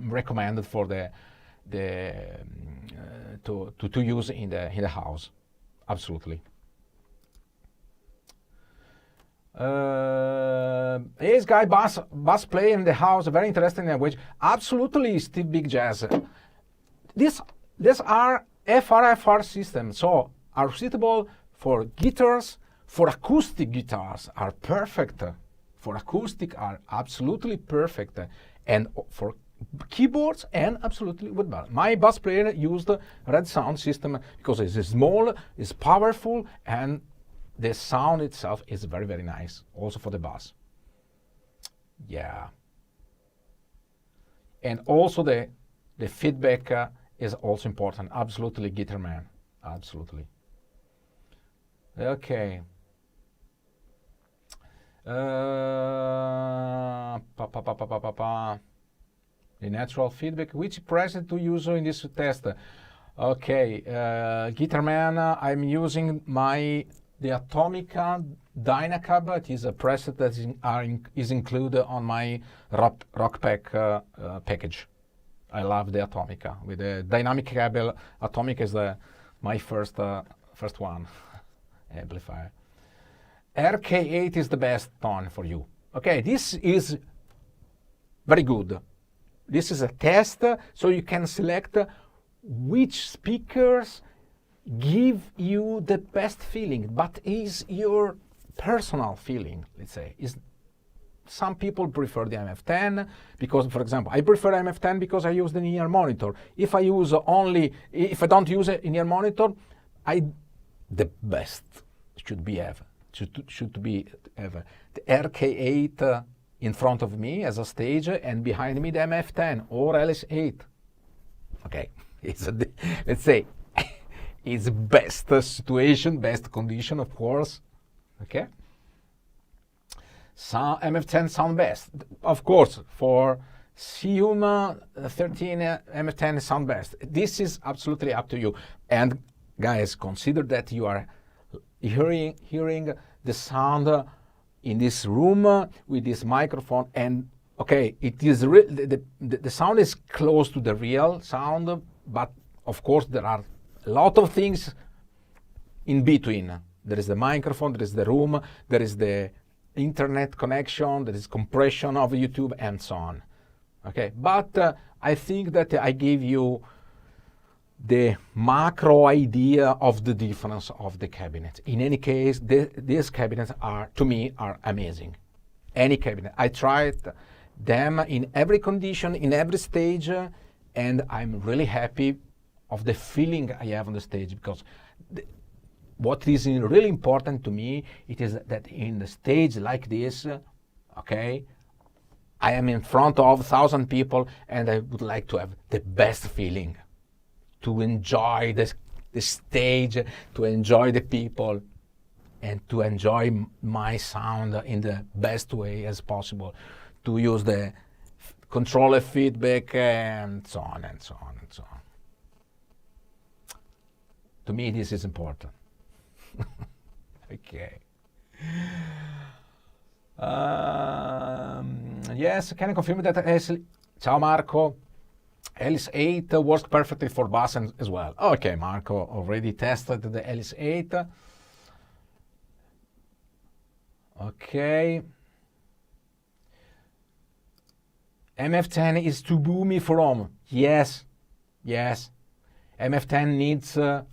recommended for to use in the house. Absolutely. Yes, guy, bass player in the house, very interesting language. Absolutely, Steve Big Jazz. These are FRFR systems, so are suitable for guitars, for acoustic guitars are perfect. For acoustic are absolutely perfect, and for keyboards and absolutely with bass. My bass player used the Redsound system because it's small, it's powerful, and the sound itself is very, very nice, also for the bass. Yeah. And also the feedback is also important. Absolutely, Guitar Man. Absolutely. Okay. The natural feedback. Which preset to use in this test? Okay, Guitarman, I'm using the Atomica Dynacab. It is a preset that is included on my Rock Pack package. I love the Atomica with the dynamic cable. Atomica is my first one amplifier. RK8 is the best tone for you. Okay, this is very good. This is a test, so you can select which speakers give you the best feeling, but is your personal feeling, let's say. Some people prefer the MF10 because, for example, I prefer MF10 because I use the in-ear monitor. If I don't use an in-ear monitor, the best should be the RK8 in front of me as a stage, and behind me the MF10 or Elis 8. Okay, let's say it's best situation, best condition, of course. Okay. Some MF10 sound best, of course. For Sium 13 MF10 sound best. This is absolutely up to you. And guys, consider that you are hearing the sound in this room with this microphone, and okay, it is the sound is close to the real sound, but of course there are a lot of things in between. There is the microphone, there is the room, there is the internet connection, there is compression of YouTube, and so on. Okay, but I think that I gave you the macro idea of the difference of the cabinet. In any case, these cabinets to me are amazing. Any cabinet. I tried them in every condition, in every stage, and I'm really happy of the feeling I have on the stage, because what is really important to me, it is that in the stage like this, okay, I am in front of 1,000 people, and I would like to have the best feeling, to enjoy the stage, to enjoy the people, and to enjoy my sound in the best way as possible, to use the controller feedback, and so on and so on and so on. To me, this is important. Okay. Yes, can I confirm that Ciao Marco, Elis 8 works perfectly for bass as well. Okay, Marco already tested the Elis 8. Okay. MF10 is too boomy for home. Yes, yes. MF10 needs a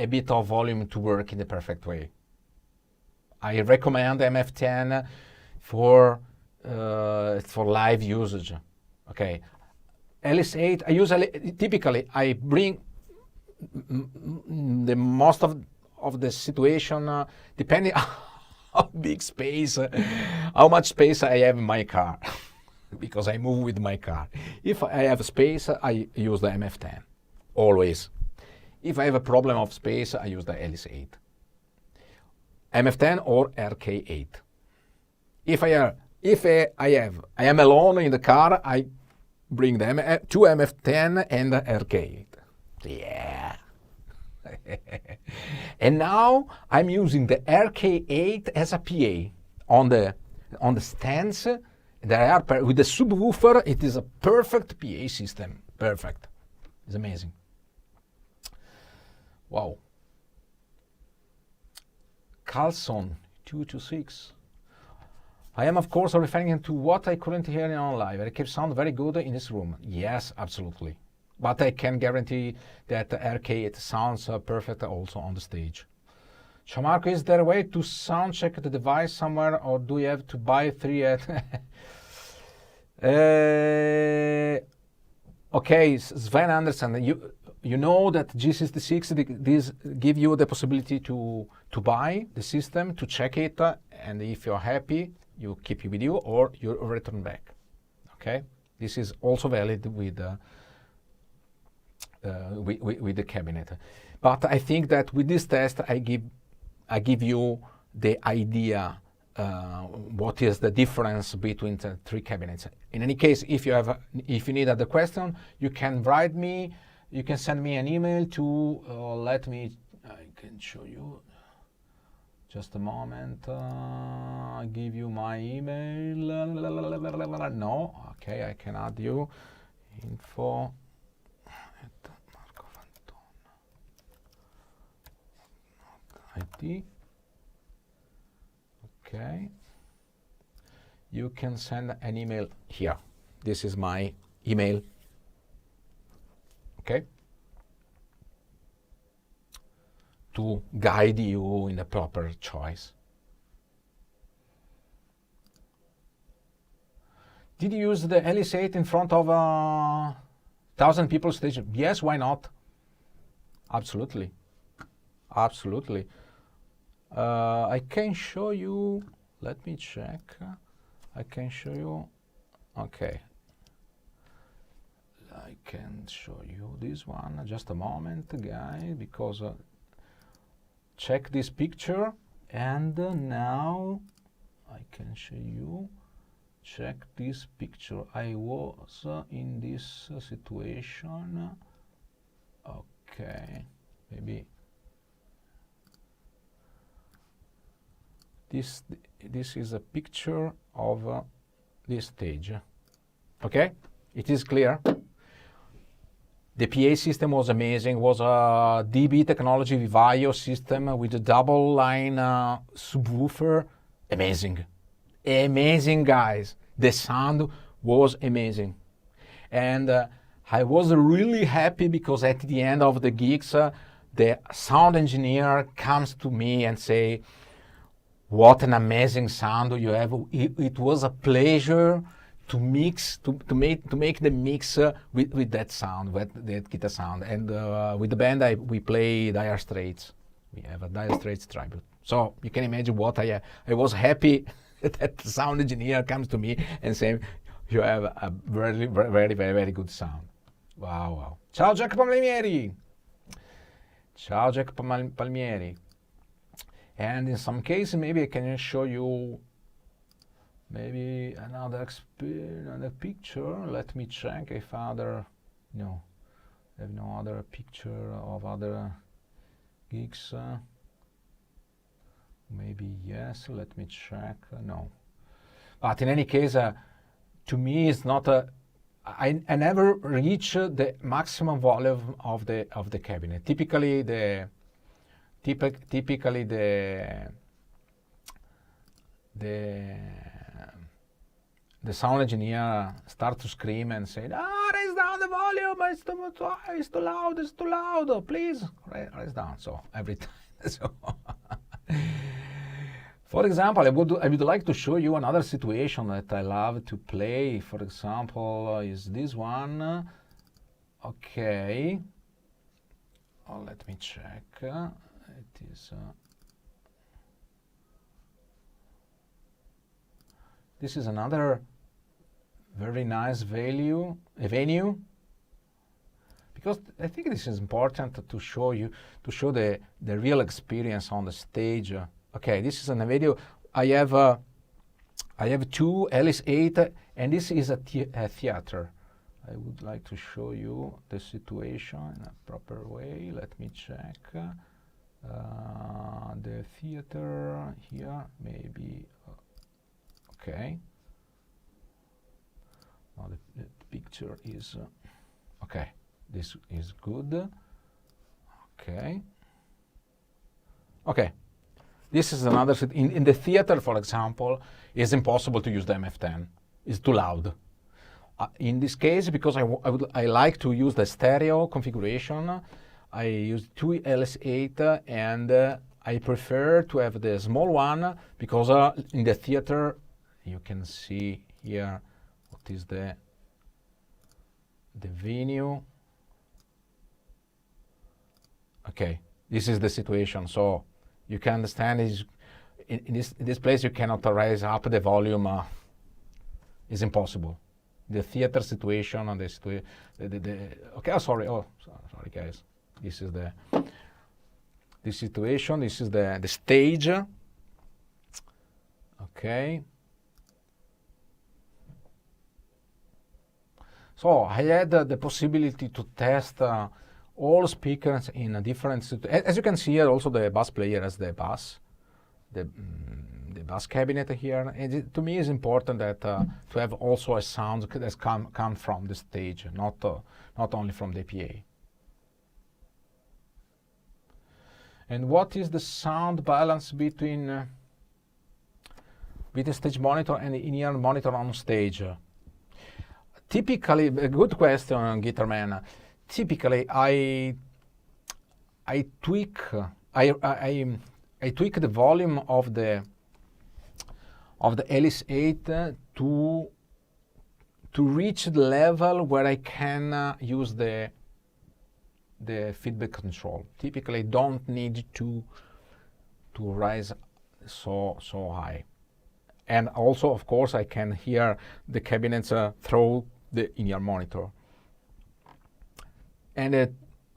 bit of volume to work in the perfect way. I recommend MF10 for live usage. Okay. Elis 8, I use typically I bring the most of the situation depending on how big space, how much space I have in my car, because I move with my car. If I have space, I use the MF10 always. If I have a problem of space, I use the Elis 8, MF10 or RK8. If I am alone in the car, I bring them two MF10 and RK8. Yeah. And now I'm using the RK8 as a PA on the stands. There are with the subwoofer. It is a perfect PA system. Perfect. It's amazing. Wow. Carlson 226. I am, of course, referring to what I couldn't hear on live. It keeps sound very good in this room. Yes, absolutely. But I can guarantee that the RK8 sounds perfect also on the stage. So Marco, is there a way to sound check the device somewhere, or do you have to buy 3 at... Okay, Sven Anderson, you know that G66 these give you the possibility to buy the system, to check it, and if you're happy, you keep it with you or you return back. Okay, this is also valid with the cabinet. But I think that with this test, I give you the idea what is the difference between the three cabinets. In any case, if you need other question, you can write me. You can send me an email to. I can show you. Just a moment. I give you my email. No, okay, I can add you. Info at marcofanton.it. Okay. You can send an email here. This is my email. Okay. To guide you in the proper choice. Did you use the Elis 8 in front of 1,000 people stage? Yes, why not? Absolutely. Absolutely. I can show you, let me check. I can show you, okay. I can show you this one, just a moment, guys, because check this picture, and now I can show you. Check this picture. I was in this situation. Okay, maybe this is a picture of this stage. Okay, it is clear. The PA system was amazing. Was a DB technology Vivaio system with a double line subwoofer. Amazing. Amazing, guys. The sound was amazing. And I was really happy because at the end of the gigs, the sound engineer comes to me and say, what an amazing sound you have. It was a pleasure to mix, to make the mix with that sound, with that guitar sound. And with the band, we play Dire Straits. We have a Dire Straits tribute. So you can imagine what I was happy that the sound engineer comes to me and says, you have a very, very, very, very good sound. Wow, wow. Ciao Jacopo Palmieri. Ciao Jacopo Palmieri. And in some cases, maybe I can show you maybe another picture. Let me check if I have no other picture of other gigs. Maybe yes, let me check, no. But in any case, to me it's not I never reach the maximum volume of the cabinet. Typically the sound engineer starts to scream and say, raise down the volume, it's too loud, please raise down. So every time. So for example, I would like to show you another situation that I love to play. For example, is this one. Okay. Oh, let me check. It is. This is another very nice venue, because I think this is important to show the real experience on the stage. Okay, this is a video. I have two Elis 8, and this is a theater. I would like to show you the situation in a proper way. Let me check. The theater here, maybe. Okay. Now the picture is okay. This is good. Okay. Okay. This is another. In the theater, for example, it's impossible to use the MF10. It's too loud. In this case, because I like to use the stereo configuration, I use two Elis 8, and I prefer to have the small one because in the theater you can see here what is the venue. Okay, this is the situation. So you can understand in this place you cannot raise up the volume. It's impossible. The theater situation and okay. Oh, sorry. Oh, sorry, guys. This is this situation. This is the stage. Okay. So I had the possibility to test all speakers in a different, as you can see here, also the bass player has the bass, the bass cabinet here. And to me, it's important that to have also a sound that come from the stage, not only from the PA. And what is the sound balance between the stage monitor and the in-ear monitor on stage? Typically, a good question, Guitar Man. Typically, I tweak the volume of the Elis 8 to reach the level where I can use the feedback control. Typically, don't need to rise so high. And also, of course, I can hear the cabinets through the in-ear monitor. And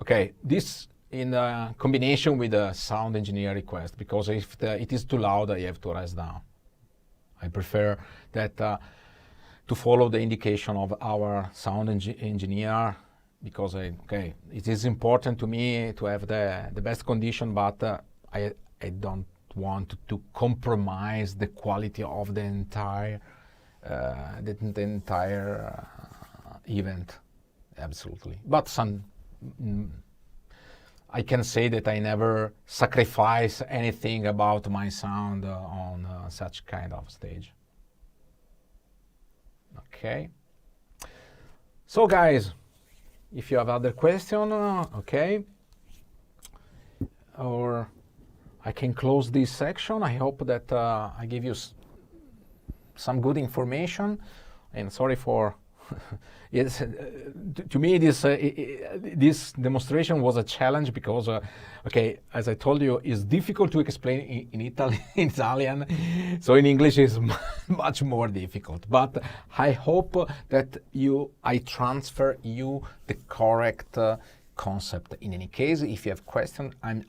okay, this in combination with the sound engineer request, because if it is too loud, I have to rise down. I prefer that to follow the indication of our sound engineer, because okay, it is important to me to have the best condition, but I don't want to compromise the quality of the entire event. Absolutely. But I can say that I never sacrifice anything about my sound on such kind of stage. Okay. So guys, if you have other question, okay, or I can close this section. I hope that I gave you some good information, and sorry for yes, to me this demonstration was a challenge because okay, as I told you, it's difficult to explain in Italian, so in English is much more difficult. But I hope that I transfer you the correct concept. In any case, if you have questions, I'm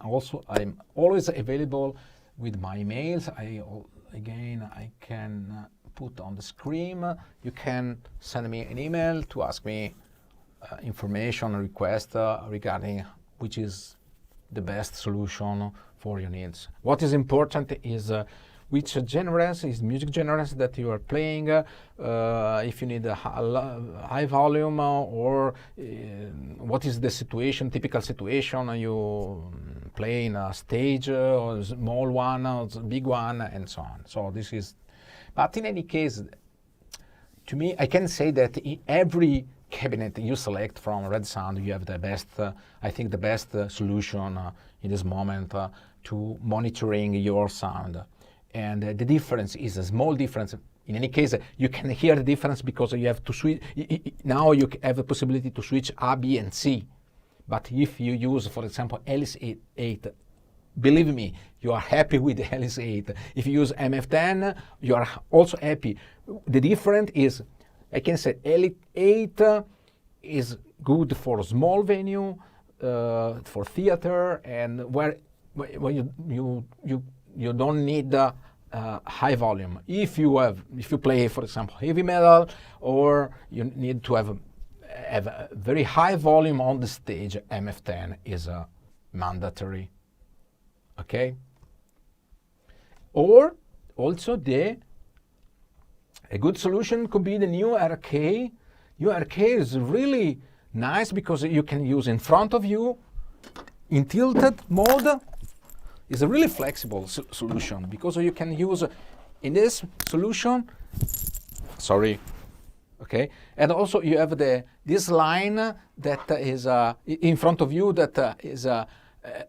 always available with my emails. I can put on the screen. You can send me an email to ask me information request regarding which is the best solution for your needs. What is important is which genres is music genres that you are playing, if you need a high volume, or what is the situation, typical situation you play in a stage, or a small one, or a big one, and so on. So this is, but in any case, to me, I can say that in every cabinet you select from Redsound, you have the best, I think the best solution in this moment to monitoring your sound. And the difference is a small difference. In any case, you can hear the difference because you have to switch. Now you have the possibility to switch A, B, and C. But if you use, for example, Elis 8, believe me, you are happy with the Elis 8. If you use MF10, you are also happy. The difference is, I can say Elis 8 is good for small venue, for theater, and where you don't need high volume. If you play, for example, heavy metal, or you need to have a very high volume on the stage, MF10 is mandatory. Okay. Or also a good solution could be the new RK. New RK is really nice because you can use in front of you in tilted mode. Is a really flexible solution because you can use in this solution, sorry, okay, and also you have this line that is in front of you that is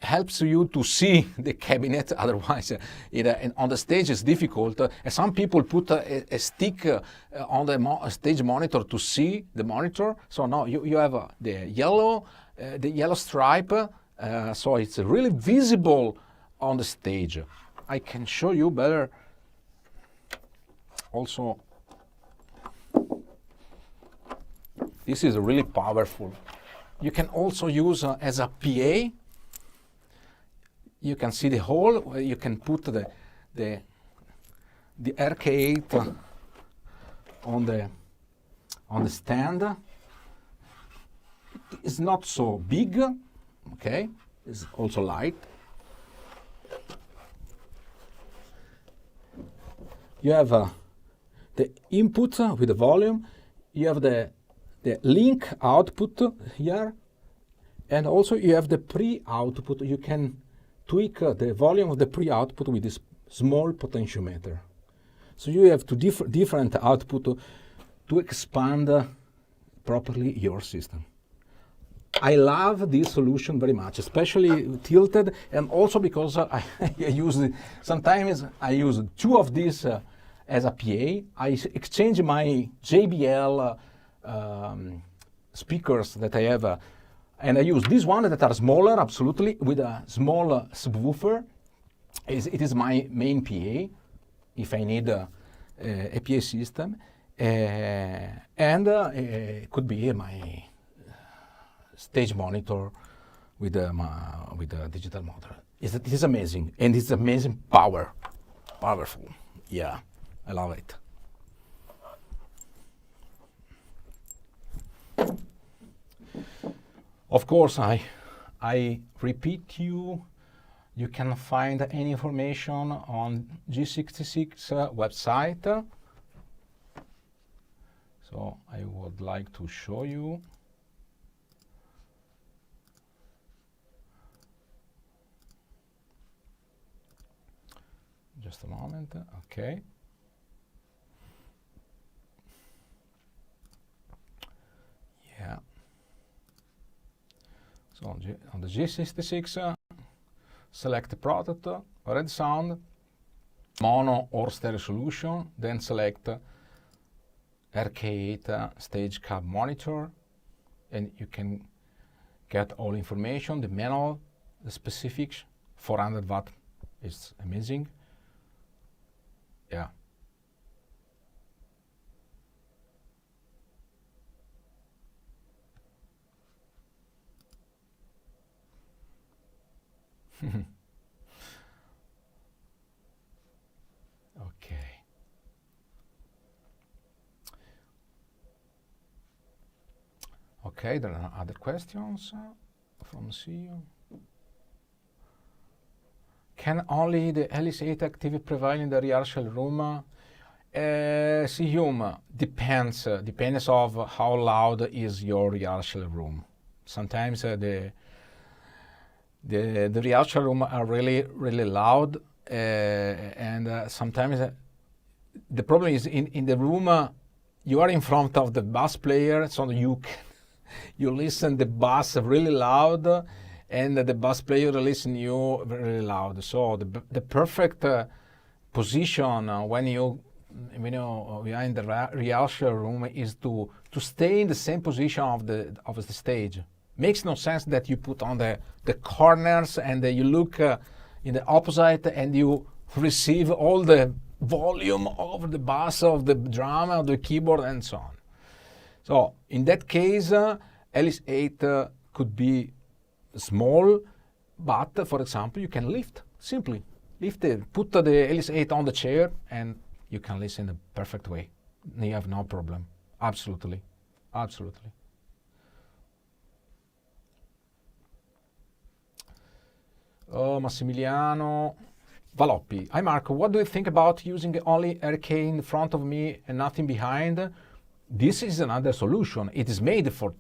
helps you to see the cabinet. Otherwise, on the stage it's difficult. Some people put a stick on the stage monitor to see the monitor. So now you have the yellow stripe, so it's really visible on the stage. I can show you better also. This is really powerful. You can also use as a PA. You can see the hole where you can put the the RK8 on the stand. It is not so big, okay? It's also light. You have the input with the volume. You have the link output here, and also you have the pre-output. You can tweak the volume of the pre-output with this small potentiometer. So you have two different output to expand properly your system. I love this solution very much, especially tilted, and also because I sometimes I use two of these as a PA. I exchange my JBL speakers that I have, and I use this one that are smaller, absolutely, with a small subwoofer. It is my main PA if I need a PA system, and it could be my stage monitor with the digital monitor. It is amazing, and it's amazing powerful. Yeah, I love it. Of course, I repeat you can find any information on G66 website. So I would like to show you. Just a moment, okay. Yeah. So on the G66, select the product, Redsound, mono or stereo solution, then select RK8 stage cab monitor, and you can get all information, the manual, the specifics. 400 watt is amazing. Yeah. Okay. Okay, there are other questions from CEO. Can only the Elis 8 active prevail in the rehearsal room? Depends of how loud is your rehearsal room. Sometimes the rehearsal room are really loud, and sometimes the problem is in the room you are in front of the bass player, so you listen the bass really loud, and the bass player listen you very loud. So the perfect position when you are in the rehearsal room is to stay in the same position of the stage. Makes no sense that you put on the corners and you look in the opposite and you receive all the volume of the bass, of the drum, of the keyboard, and so on. So in that case, Elis 8 could be small, but for example, you can simply lift it, put the Elis 8 on the chair, and you can listen in a perfect way. You have no problem. Absolutely. Absolutely. Massimiliano Valoppi. Hi Marco, what do you think about using only RK in front of me and nothing behind? This is another solution. It is made for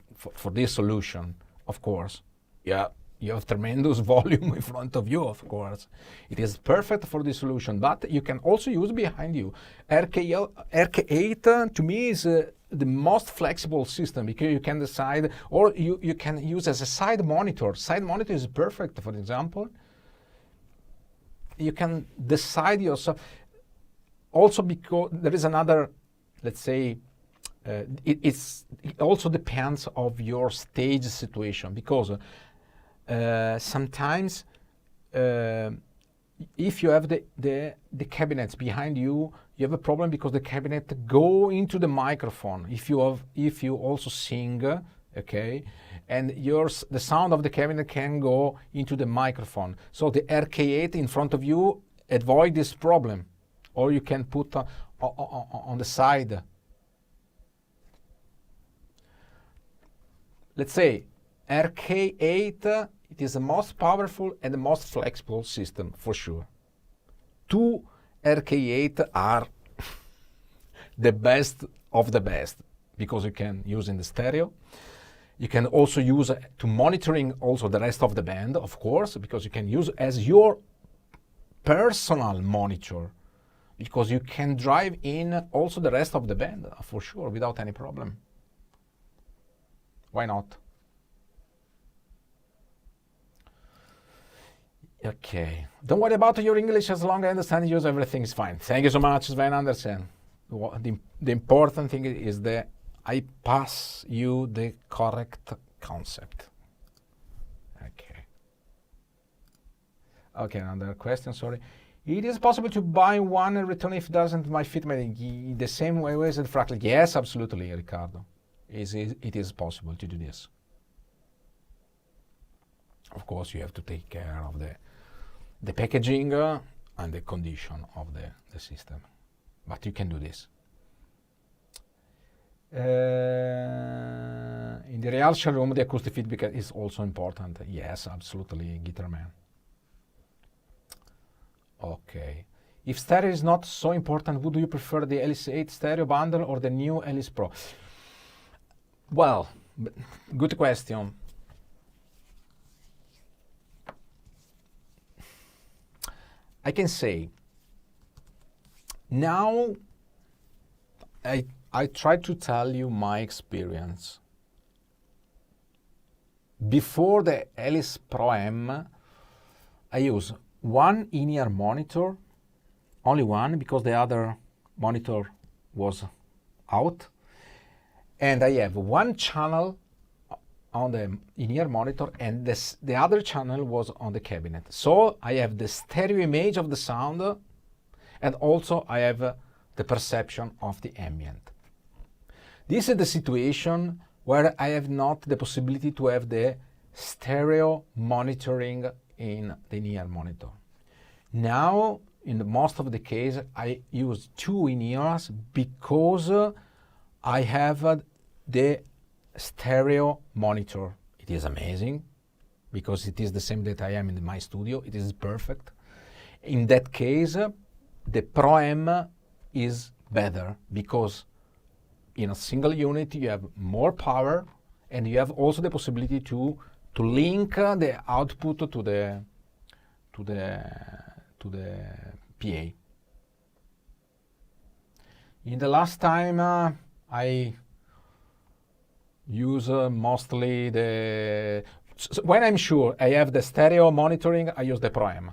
this solution, of course. Yeah, you have tremendous volume in front of you, of course. It is perfect for this solution, but you can also use behind you. RK8 to me is the most flexible system because you can decide, or you can use as a side monitor. Side monitor is perfect, for example. You can decide yourself. Also because there is another, let's say, it also depends of your stage situation, because sometimes if you have the cabinets behind you, you have a problem because the cabinet go into the microphone. If you also sing, okay, and the sound of the cabinet can go into the microphone. So the RK8 in front of you avoid this problem. or you can put on the side. Let's say RK8, it is the most powerful and the most flexible system for sure. Two RK8 are the best of the best because you can use in the stereo. You can also use to monitoring also the rest of the band, of course, because you can use as your personal monitor, because you can drive in also the rest of the band for sure without any problem. Why not? Okay, don't worry about your English, as long as I understand you, everything is fine. Thank you so much, Sven Andersen. The important thing is that I pass you the correct concept. Okay. Okay, another question, sorry. It is possible to buy one and return if it doesn't fit the same way as the fractal. Yes, absolutely, Ricardo. It is possible to do this. Of course, you have to take care of the packaging and the condition of the system. But you can do this. In the real showroom, the acoustic feedback is also important. Yes, absolutely, Guitar Man. Okay. If stereo is not so important, would you prefer the Elis 8 stereo bundle or the new Elis Pro? Well, good question. I can say, now I try to tell you my experience. Before the Elis Pro M, I use one in-ear monitor, only one, because the other monitor was out. And I have one channel on the in-ear monitor, and the other channel was on the cabinet. So I have the stereo image of the sound, and also I have the perception of the ambient. This is the situation where I have not the possibility to have the stereo monitoring in the in-ear monitor. Now, in the most of the case, I use two in-ears because I have the stereo monitor. It is amazing because it is the same that I am in my studio. It is perfect. In that case, the Pro M is better because in a single unit you have more power, and you have also the possibility to link the output to the PA. In the last time I use mostly when I'm sure I have the stereo monitoring, I use the Pro M.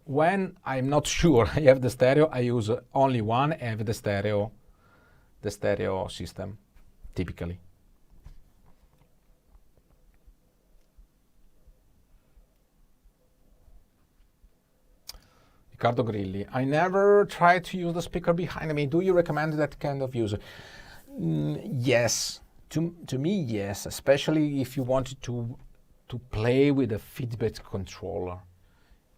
When I'm not sure I have the stereo, I use only one and have the stereo system, typically. Riccardo Grilli, I never tried to use the speaker behind me. Do you recommend that kind of use? Yes, to me, yes, especially if you wanted to play with a feedback controller.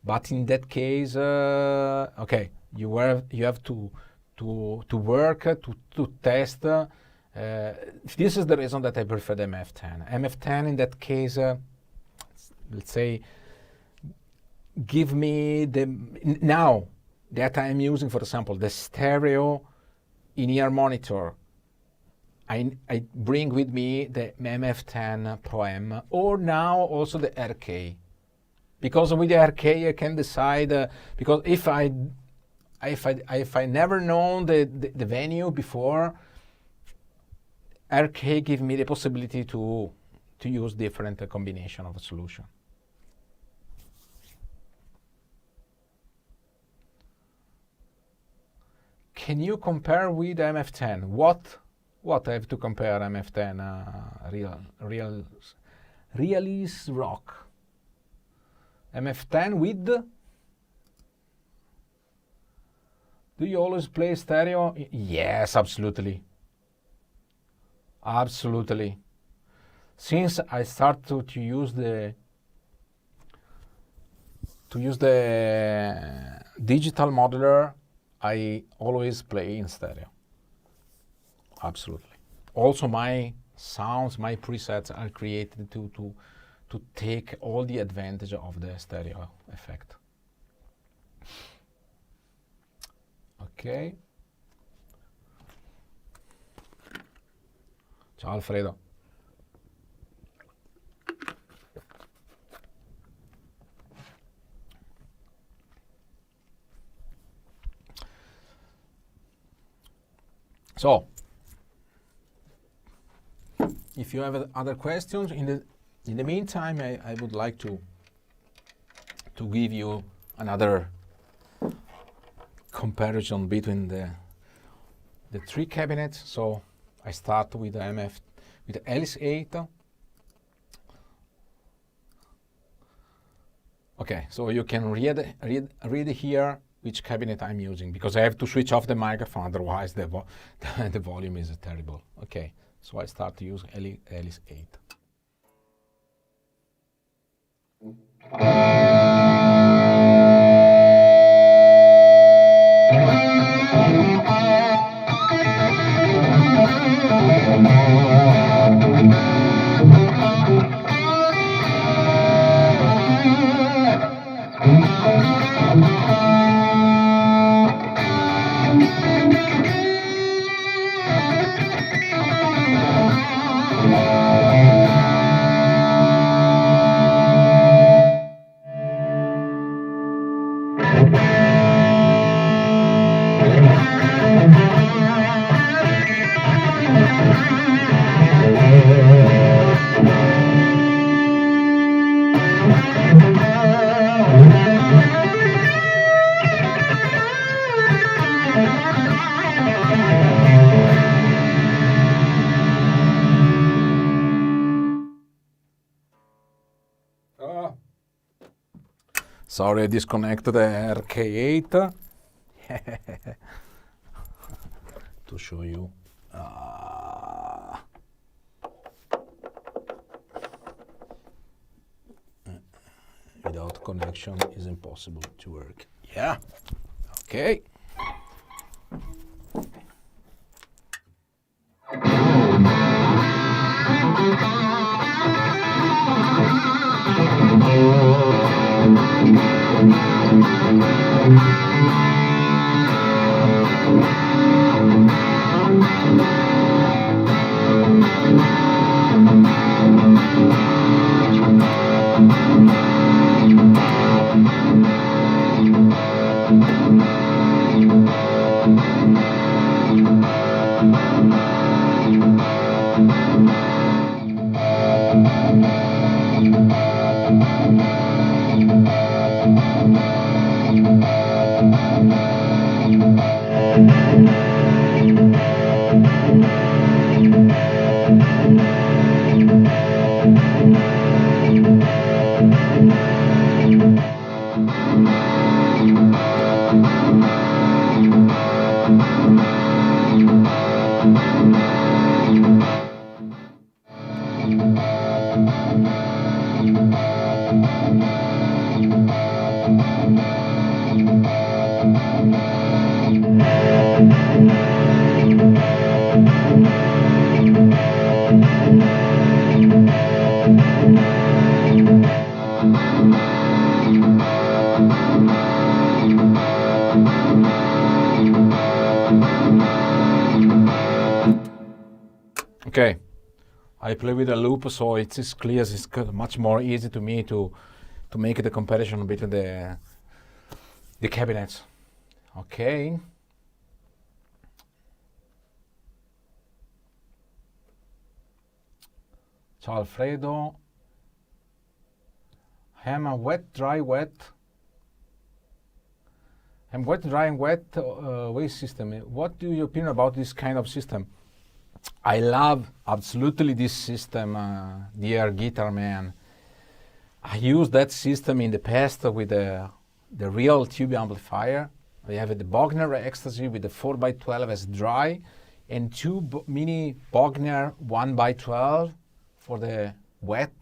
But in that case, okay, you have to work, to test. This is the reason that I prefer the MF10. MF10 in that case, let's say, give me now that I'm using, for example, the stereo in-ear monitor. I bring with me the MF10 Pro M, or now also the RK. Because with the RK I can decide, because if I never known the venue before, RK give me the possibility to use different combination of a solution. Can you compare with MF10? What I have to compare MF10 Realis Rock? MF10 with? Do you always play stereo? Yes, absolutely. Absolutely. Since I started to use the digital modeler, I always play in stereo. Absolutely. Also, my sounds, my presets are created to take all the advantage of the stereo effect. Ok. Ciao Alfredo. So, if you have other questions, in the meantime, I would like to give you another comparison between the three cabinets. So I start with the Elis 8. Okay, so you can read here which cabinet I'm using, because I have to switch off the microphone, otherwise the volume is terrible. Okay, so I start to use Elis 8. Sorry, I disconnected the RK8 to show you. Without connection is impossible to work. Yeah. Okay. Okay, I play with a loop, so it is clear. It's much more easy to me to make the comparison between the cabinets. Okay. Ciao Alfredo. I'm a wet, dry, wet. I'm wet, dry, and wet waste system. What do you opinion about this kind of system? I love absolutely this system, dear Guitar Man. I used that system in the past with the real tube amplifier. I have the Bogner Ecstasy with the 4x12 as dry, and two mini Bogner 1x12 for the wet.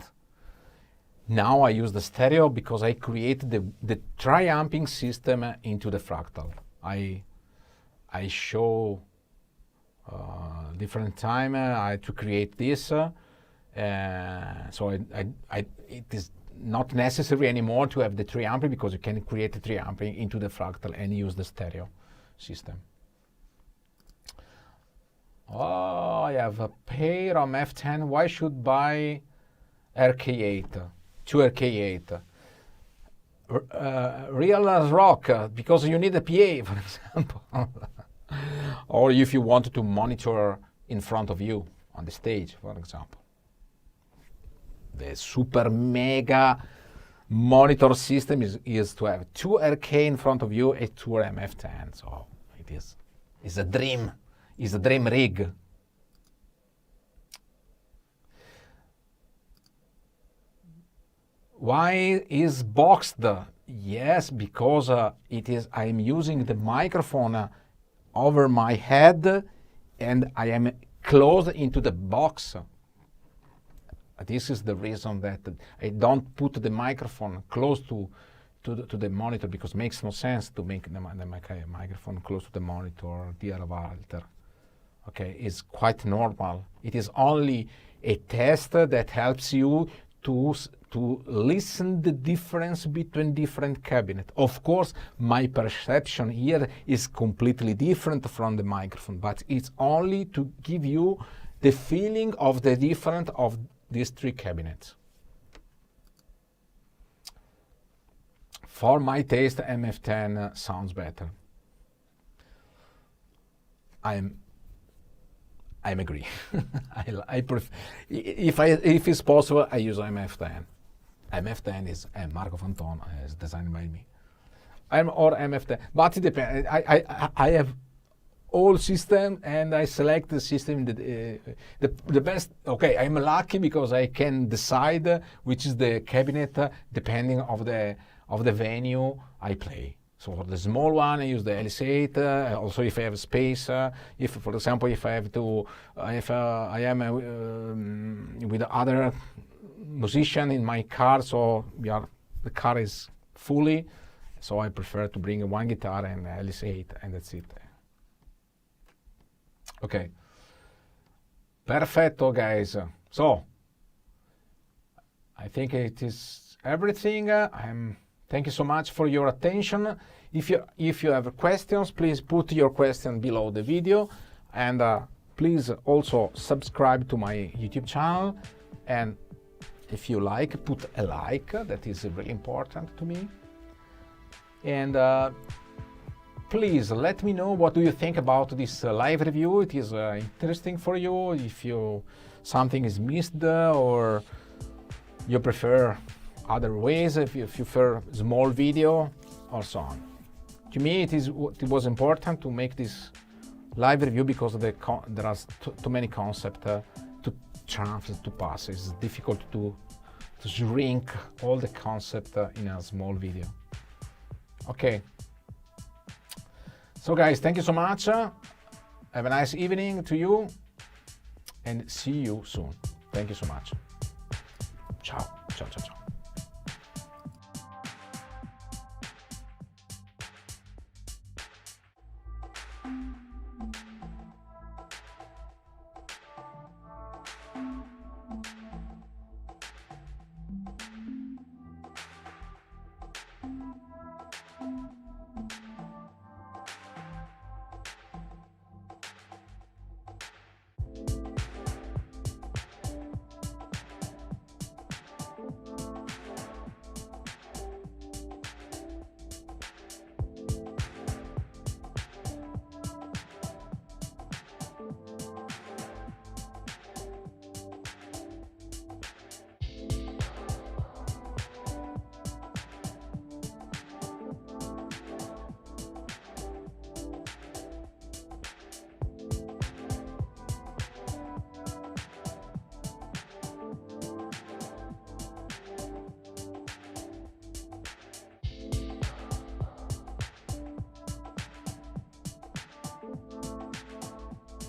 Now I use the stereo because I created the tri-amping system into the fractal. I show different time to create this. So it is not necessary anymore to have the 3 ampli, because you can create the 3 ampli into the fractal and use the stereo system. Oh, I have a pair of F10. Why should buy RK8? 2 RK8. Real as rock, because you need a PA, for example. Or if you want to monitor in front of you on the stage, for example. The super mega monitor system is to have 2 RK in front of you and 2 MF10. So it's a dream. It's a dream rig. Why is boxed? Yes, because I'm using the microphone over my head and I am close into the box. This is the reason that I don't put the microphone close to the monitor, because it makes no sense to make the microphone close to the monitor, dear Walter. Okay, it's quite normal. It is only a test that helps you to listen the difference between different cabinets. Of course, my perception here is completely different from the microphone, but it's only to give you the feeling of the difference of these 3 cabinets. For my taste, MF10 sounds better. I'm agree. I prefer, if it's possible, I use MF10. MF10 is Marco Fanton, is designed by me. Or MF10, but it depends. I have all system and I select the system the best. Okay, I'm lucky because I can decide which is the cabinet depending of the venue I play. So for the small one, I use the Elis 8. Also, if I have space, if, for example, if I have to, if I am with other musician in my car, so the car is fully, so I prefer to bring one guitar and Elis 8, and that's it. Okay. Perfetto, guys. So I think it is everything. Thank you so much for your attention. If you have questions, please put your question below the video, and please also subscribe to my YouTube channel. And if you like, put a like. That is really important to me. And please let me know what do you think about this live review. It is interesting for you. If something is missed, or you prefer other ways, if you prefer small video or so on. To me, it was important to make this live review because there are too many concepts to pass. It's difficult to shrink all the concepts in a small video. Okay. So guys, thank you so much. Have a nice evening to you and see you soon. Thank you so much. Ciao, ciao, ciao, ciao.